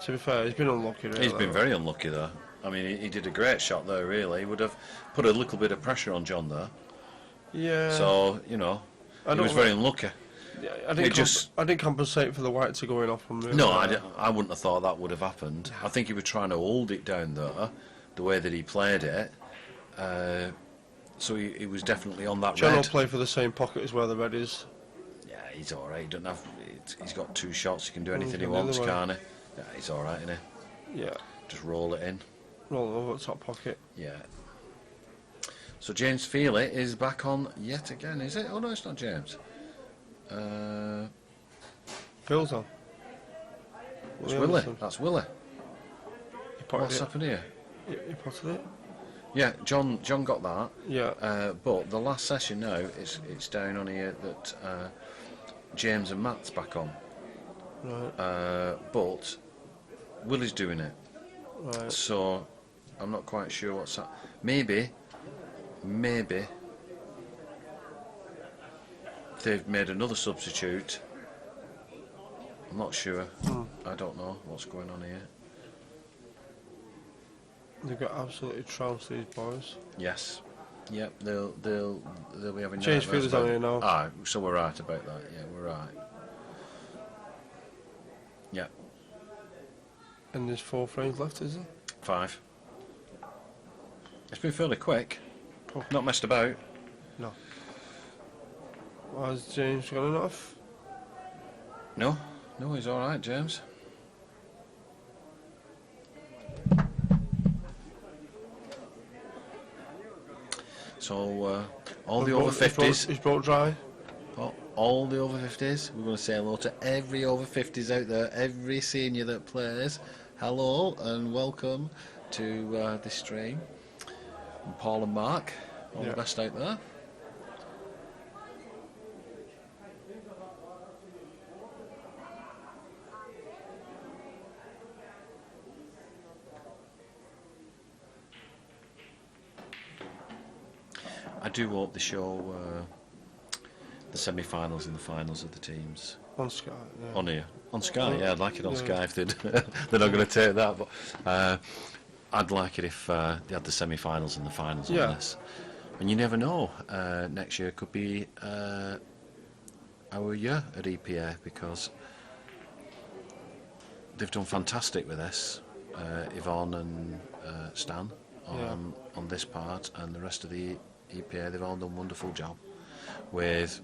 To be fair, he's been unlucky. Really, he's been very unlucky there. I mean, he did a great shot there. Really, he would have put a little bit of pressure on John there. Yeah. So he was very unlucky. Yeah, I didn't compensate for the white to going off from the. No, I wouldn't have thought that would have happened. I think he was trying to hold it down there, the way that he played it. So he was definitely on that John will red. play for the same pocket as where the red is. Yeah, he's all right. He doesn't have. He's got 2 shots. He can do anything he can do the wants, other way. can't he? Yeah, he's all right, isn't he? Yeah. Just roll it in. Roll it over the top pocket. Yeah. So James Feely is back on yet again, is it? Oh no, it's not James. Phil's on. It's Willie Willie. Anderson. That's Willie. He potted What's it. happened here? He potted it. Yeah, John got that. Yeah. But the last session now, it's down on here that James and Matt's back on. Right. But Willie's doing it. Right. So I'm not quite sure what's that. Maybe they've made another substitute. I'm not sure. I don't know what's going on here. They've got absolutely trounced these boys. Yes. Yep. They'll be having. James nightmares Feely's about- on here now. Ah, so we're right about that. Yeah, we're right. Yeah. And there's 4 frames left, is there? 5. It's been fairly quick. Oh. Not messed about. No. Has James got enough? No, he's all right, James. So all the over 50s, He's brought dry. all the over 50s. We're going to say hello to every over 50s out there, every senior that plays. Hello and welcome to this stream. And Paul and Mark, all the best out there. I do hope they show the semi-finals and the finals of the teams On Sky. Yeah. on here. On Sky, yeah, I'd like it on Sky if they'd they're not going to take that, but I'd like it if they had the semi-finals and the finals on this. And you never know, next year could be our year at EPA, because they've done fantastic with this, Yvonne and Stan on this part, and the rest of the EPA, they've all done a wonderful job with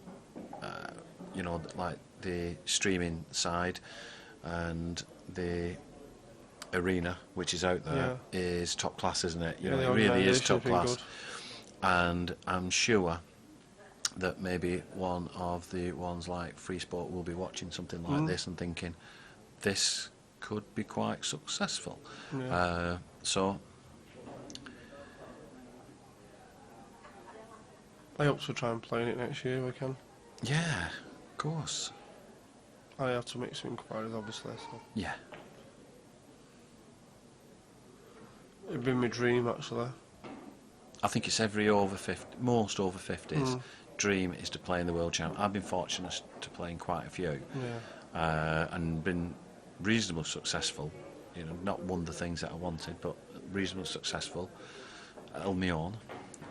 you know, like the streaming side, and the arena which is out there is top class, isn't it? You know, it really is top class. And I'm sure that maybe one of the ones like Free Sport will be watching something like this and thinking this could be quite successful. So I hope to try and play in it next year if we can. yeah, of course. I have to make some inquiries, obviously. So. Yeah. It'd be my dream, actually. I think it's every over 50, most over 50s dream is to play in the World Champ. I've been fortunate to play in quite a few, and been reasonably successful. You know, not won the things that I wanted, but reasonably successful on my own.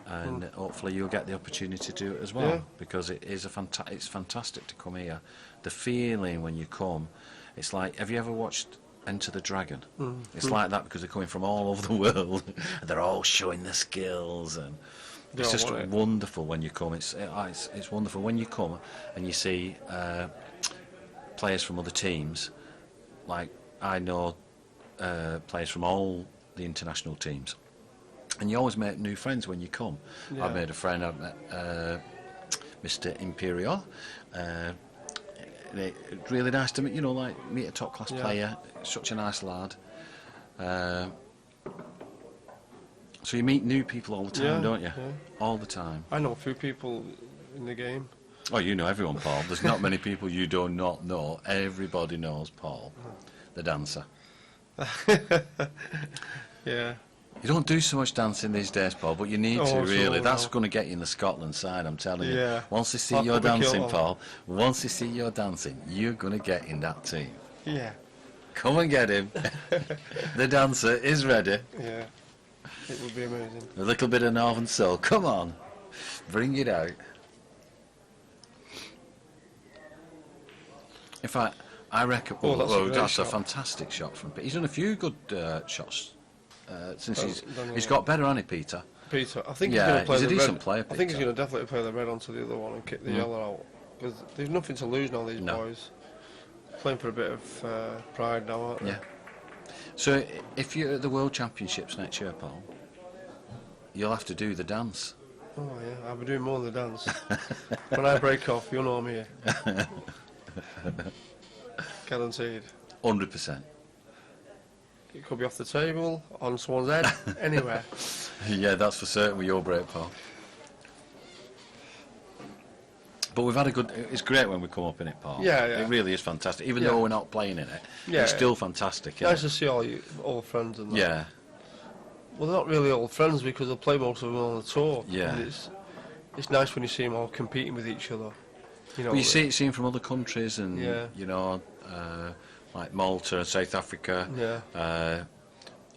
And hopefully you'll get the opportunity to do it as well, because it is it's fantastic to come here. The feeling when you come, it's like, have you ever watched Enter the Dragon? It's like that, because they're coming from all over the world and they're all showing their skills, and it's just wonderful when you come. It's wonderful when you come and you see players from other teams. Like, I know players from all the international teams, and you always make new friends when you come. I've made a friend. I've met Mr. Imperial. Really nice to meet, you know, like meet a top class player. Such a nice lad. So you meet new people all the time, don't you? Yeah. All the time. I know a few people in the game. Oh, you know everyone, Paul. There's not many people you do not know. Everybody knows Paul, the dancer. Yeah. You don't do so much dancing these days, Paul, but you need to, really. That's going to get you in the Scotland side, I'm telling you. Yeah. Once they see your dancing, Paul, once they see your dancing, you're going to get in that team. Yeah. Come and get him. The dancer is ready. Yeah. It would be amazing. A little bit of Northern Soul. Come on. Bring it out. In fact, I reckon... that's a fantastic shot from Peter. He's done a few good shots since he's got better, hasn't he, Peter? Peter, I think he's going to play he's a the decent red. player, Peter. I think he's going to definitely play the red onto the other one and kick the yellow out. Because there's nothing to lose now, these boys. Playing for a bit of pride now, aren't they? Yeah. So if you're at the World Championships next year, Paul, you'll have to do the dance. Oh, yeah, I'll be doing more than the dance. When I break off, you'll know I'm here. Guaranteed. 100%. It could be off the table, on someone's head, anywhere. Yeah, that's for certain with your break, Paul. But we've had a good... It's great when we come up in it, Paul. Yeah, yeah. It really is fantastic. Even though we're not playing in it, it's still fantastic, nice to see all you old friends and that. Yeah. Well, they're not really old friends because they play most of them on the tour. Yeah. And it's nice when you see them all competing with each other. You know, but you see it from other countries, and, you know, like Malta and South Africa. Yeah.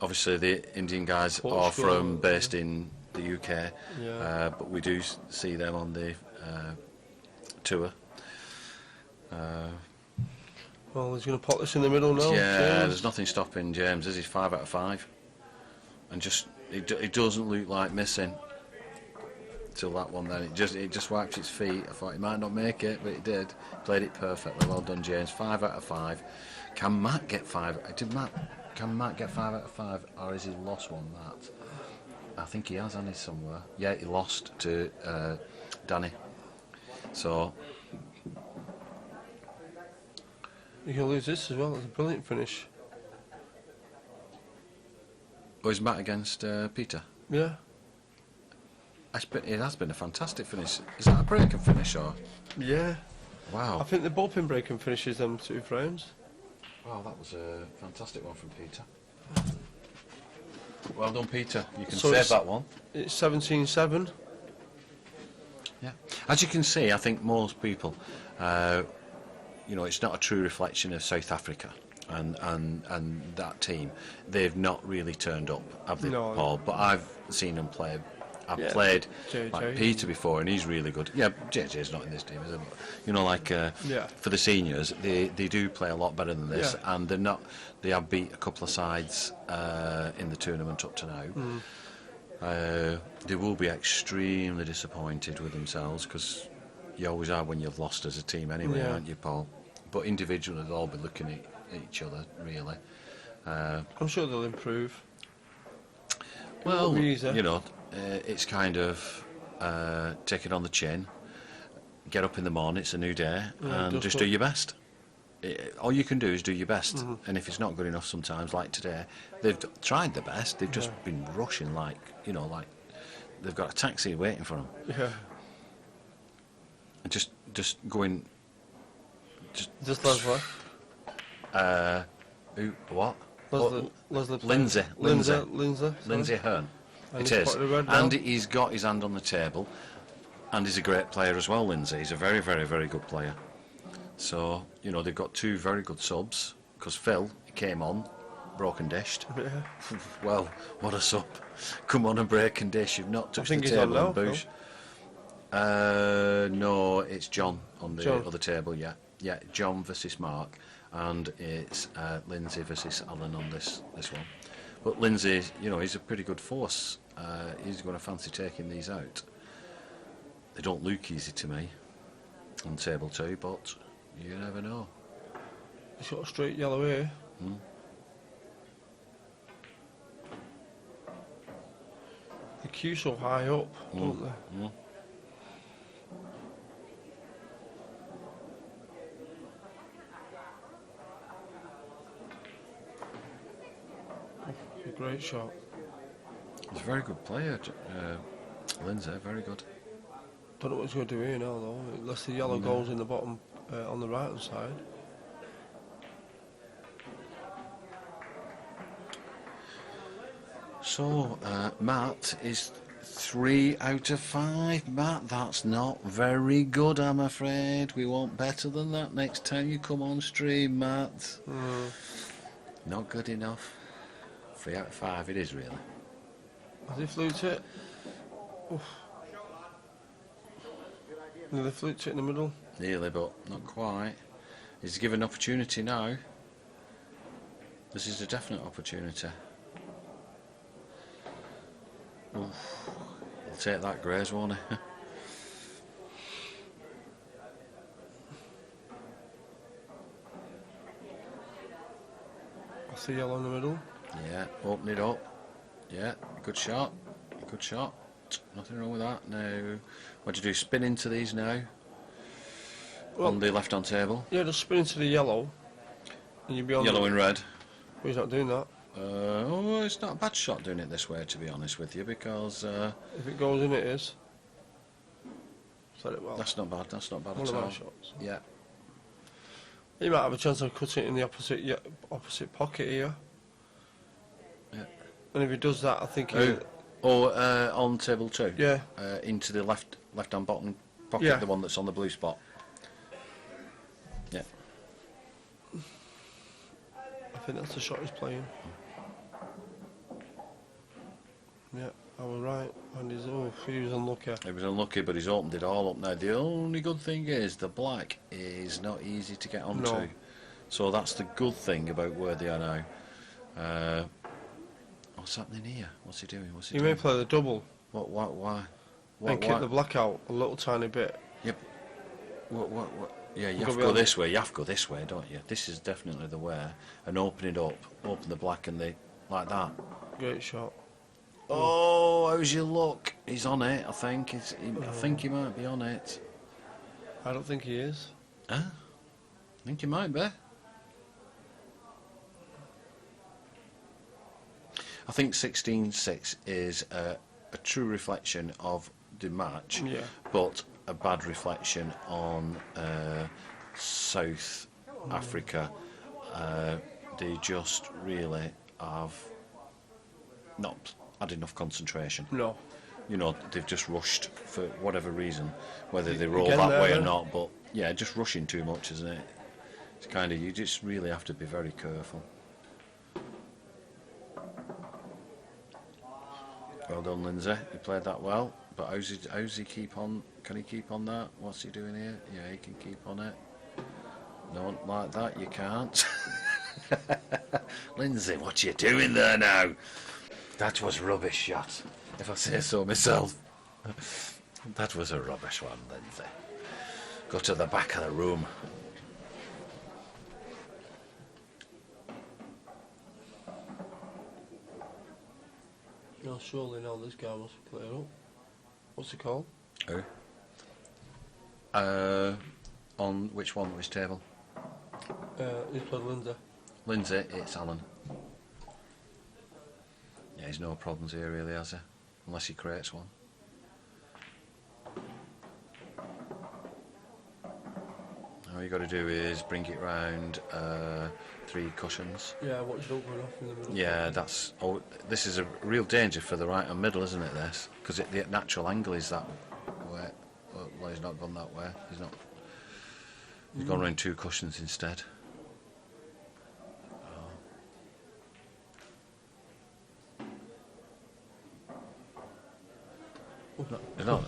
Obviously, the Indian guys Portugal, are based in the UK. Yeah. But we do see them on the tour. Well, he's going to pop this in the middle now. Yeah, James. there's nothing stopping James. Is he 5 out of 5? And just it doesn't look like missing till that one. Then it just wiped its feet. I thought he might not make it, but he did. Played it perfectly. Well done, James. 5 out of 5. Can Matt get 5? Can Matt get 5 out of 5, or is he lost one? That I think he has, hasn't he, somewhere? Yeah, he lost to Danny. So, You can lose this as well. It's a brilliant finish. oh, he's back against Peter. Yeah. It has been a fantastic finish. Is that a breaking finish or? Yeah. Wow. I think the bullpen breaking finishes them 2 frames. Wow, that was a fantastic one from Peter. Well done, Peter. You can So save it's- that one. It's 17-7. Yeah. As you can see, I think most people, it's not a true reflection of South Africa and that team. They've not really turned up, have they, No. Paul? But I've seen them play. I've Yeah, played JJ. like Peter before, and he's really good. Yeah, JJ's not in this team, is he? But, Yeah. for the seniors, they do play a lot better than this, Yeah. and they're not. They have beat a couple of sides in the tournament up to now. They will be extremely disappointed with themselves because you always are when you've lost as a team anyway, Yeah. aren't you, Paul? But individually, they'll all be looking at each other, really. I'm sure they'll improve. Well, be easy. it's kind of take it on the chin, get up in the morning, it's a new day, Yeah, and just do your best. All you can do is do your best, and if it's not good enough sometimes, like today, they've tried their best, they've just been rushing like they've got a taxi waiting for them. Yeah. And just going... Just Leslie. Who? What? Leslie. Lindsay. Lindsay. Lindsay Hearn. And It he's is. spotted a red now. And he's got his hand on the table. And he's a great player as well, Lindsay. He's a very, very, very good player. So, they've got 2 very good subs. Because Phil came on, broke and dished. Yeah. Well, what a sub. Come on and break and dish. You've not touched think the he's on table now, and boosh. No, it's John on the John. other table, yeah. Yeah, John versus Mark. And it's Lindsay versus Alan on this one. But Lindsay, he's a pretty good force. He's going to fancy taking these out. They don't look easy to me on table 2, but you never know. He's got a straight yellow here. The queue so high up, don't they? A great shot. He's a very good player, Lindsay, very good. Don't know what he's going to do here now though, unless the yellow goes in the bottom on the right hand side. So, Matt is 3 out of 5. Matt, that's not very good, I'm afraid. We want better than that next time you come on stream, Matt. Not good enough. 3 out of 5 it is, really. Has he fluked it? Oof. Nearly fluked it in the middle. Nearly, but not quite. He's given opportunity now. This is a definite opportunity. Oof. He'll take that graze, won't he? That's the yellow in the middle. Yeah, open it up. Yeah, good shot. Good shot. Nothing wrong with that. Now, what do you do? Spin into these now? Well, On the left-hand table. yeah, just spin into the yellow. And you'll be on Yellow the, and red. Well, he's not doing that. It's not a bad shot doing it this way, to be honest with you, because If it goes in, it is. Said it well. that's not bad. That's not bad One at of all. our shots. Yeah. He might have a chance of cutting it in the opposite pocket here. Yeah. And if he does that, I think he... Or on table 2. Yeah. Into the left-hand bottom pocket, Yeah. the one that's on the blue spot. Yeah. I think that's the shot he's playing. Yeah, I was right. And he was unlucky. He was unlucky, but he's opened it all up now. The only good thing is the black is not easy to get onto. No. So that's the good thing about where they are now. What's happening here? What's he doing? What's he He doing? may play the double What? Why? and kick the black out a little tiny bit. Yep. What? Yeah, you You've have to got to go be on- this way. You have to go this way, don't you? This is definitely the way. And open it up. Open the black and the like that. Great shot. Oh, how's your luck? He's on it, I think. I think he might be on it. I don't think he is. Huh? I think he might be. I think 16-6 is a true reflection of the match, Yeah. but a bad reflection on South Africa. They just really have not had enough concentration. No. You know, they've just rushed for whatever reason, whether they roll Again that there, way or then? not, but yeah, just rushing too much, isn't it? It's kind of, you just really have to be very careful. Well done, Lindsay. You played that well, but how's he keep on? Can he keep on that? What's he doing here? Yeah, he can keep on it. No, like that, you can't. Lindsay, what you doing there now? That was rubbish shot, if I say so myself. That was a rubbish one, Lindsay. Go to the back of the room. No, surely now this guy must be cleared up. What's it called? Who? On which one? Which table? He's played Lindsay. Lindsay, it's Alan. Yeah, he's no problems here really, has he? Unless he creates one. All you got to do is bring it round 3 cushions. Yeah, watch it up going off in the middle. Yeah, that's. Oh, this is a real danger for the right and middle, isn't it? This, because the natural angle is that way. Well, he's not gone that way. He's not. He's gone round 2 cushions instead.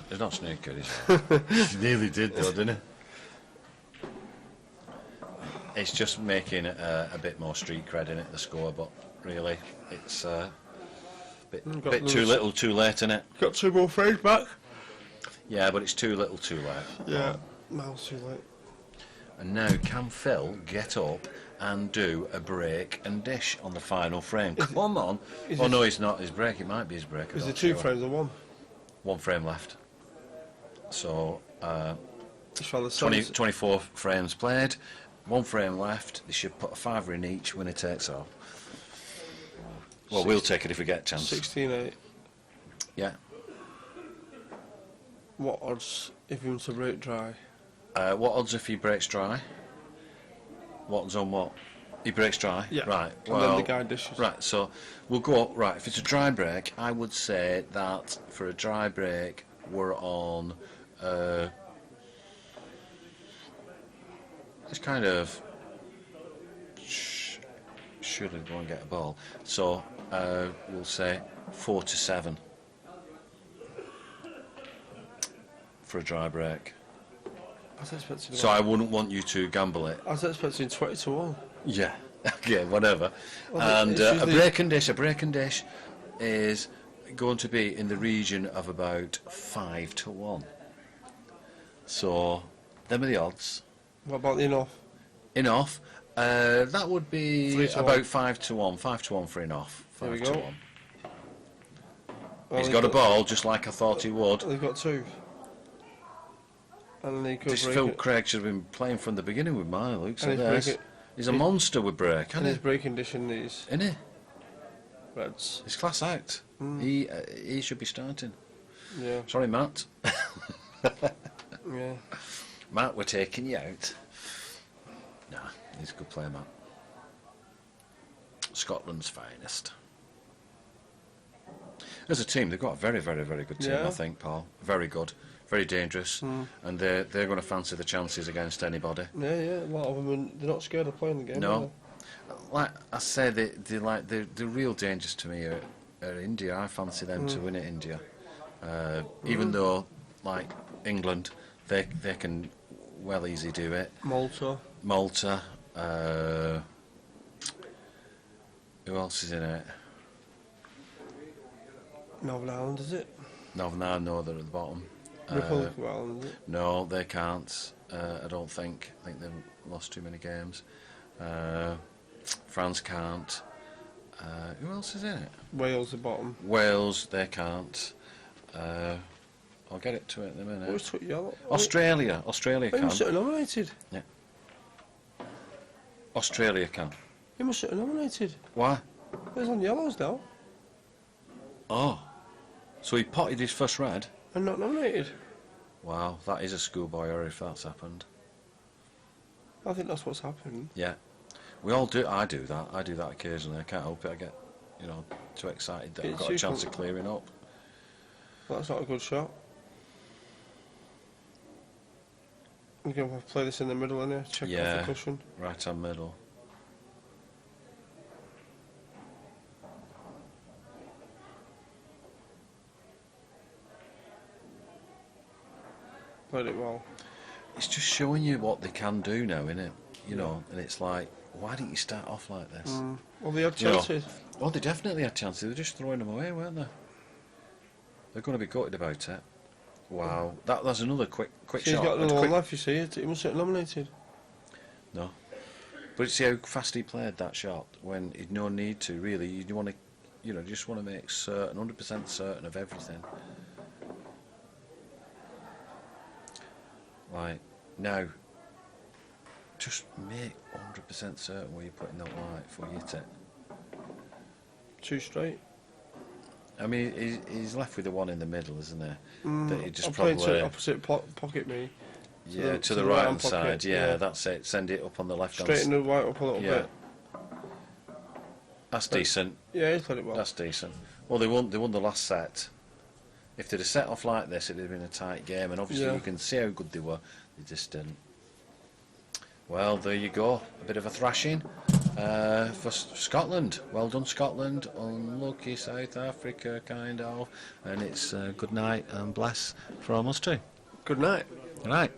He's not snooker, is he? He nearly did though, didn't he? It's just making a bit more street cred in it, the score, but really, it's a bit too little, too late, isn't it? Got 2 more frames back. Yeah, but it's too little, too late. Yeah, miles too late. And now, can Phil get up and do a break and dish on the final frame? Come on! Oh no, he's not his break. It might be his break. Is there 2 frames or 1? 1 frame left. So, It's rather 24 frames played, 1 frame left. They should put a £5 in each. Winner takes all. Well, we'll take it if we get a chance. 16-8. Yeah. What odds if he wants to break dry? What odds if he breaks dry? What odds on what? He breaks dry? Yeah. Right. And Well, then the guy dishes. right, so we'll go up. Right, if it's a dry break, I would say that for a dry break, we're on. It's kind of. Should I go and get a ball? So we'll say 4-7 for a dry break. I was expecting. So I wouldn't want you to gamble it. I was expecting 20-1. Yeah. Okay, whatever. Well, And it's a usually- break and dish is going to be in the region of about 5-1. So, them are the odds. What about the enough? Enough. That would be 3-1. about 5-1. 5-1 for enough. There we 5-1. go. Well, He's they've got a ball, just like I thought he would. They've got 2. And they could This break Phil it. Craig should have been playing from the beginning with my looks And at he's this. break it. He's a monster with break, And isn't he's he? breaking dishing these Isn't he? reds. He's class act. He should be starting. Yeah. Sorry, Matt. Yeah. Matt, we're taking you out. Nah, he's a good player, Matt. Scotland's finest. As a team, they've got a very, very, very good team, Yeah. I think, Paul. Very good, very dangerous, and they're going to fancy the chances against anybody. Yeah, yeah. A lot of them, they're not scared of playing the game. No, like I say, the real dangers to me are India. I fancy them to win at India, even though, like England, they can well easy do it. Malta. Who else is in it? Northern Ireland, is it? Northern Ireland, no, they're at the bottom. Republic of Ireland, is it? No, they can't. I don't think. I think they've lost too many games. France can't. Who else is in it? Wales the bottom. Wales, they can't. I'll get it to it in a minute. Always took yellow. Australia He can. must have nominated. Australia can. He must have nominated. Why? He's on yellows now. Oh, so he potted his first red? And not nominated. Wow, that is a schoolboy error if that's happened. I think that's what's happened. Yeah, we all do. I do that. I do that occasionally. I can't help it. I get, too excited that I've got a chance of clearing up. That's not a good shot. I'm going to play this in the middle, innit? Check off the cushion. Right hand middle. Played it well. It's just showing you what they can do now, innit? You know, and it's like, why didn't you start off like this? Well, they had chances. Well, they definitely had chances. They're just throwing them away, weren't they? They're going to be gutted about it. Wow, that's another quick shot. He's got another one left, you see. He must have nominated. No. But see how fast he played that shot when he'd no need to, really. You want to, just want to make certain, 100% certain of everything. Right, now, just make 100% certain where you're putting that light before you hit it. Too straight. I mean, he's left with the one in the middle, isn't he? That he just I'm probably... playing to opposite pocket me. Yeah, to the right hand side. Yeah, that's it. Send it up on the left hand side. Straighten the white up a little bit. That's decent. Yeah, he's played it well. That's decent. Well, they won the last set. If they'd have set off like this, it'd have been a tight game, and obviously you can see how good they were. They just didn't. Well, there you go. A bit of a thrashing for Scotland. Well done, Scotland. Unlucky South Africa, kind of. And it's good night and bless from us too. Good night. Good night.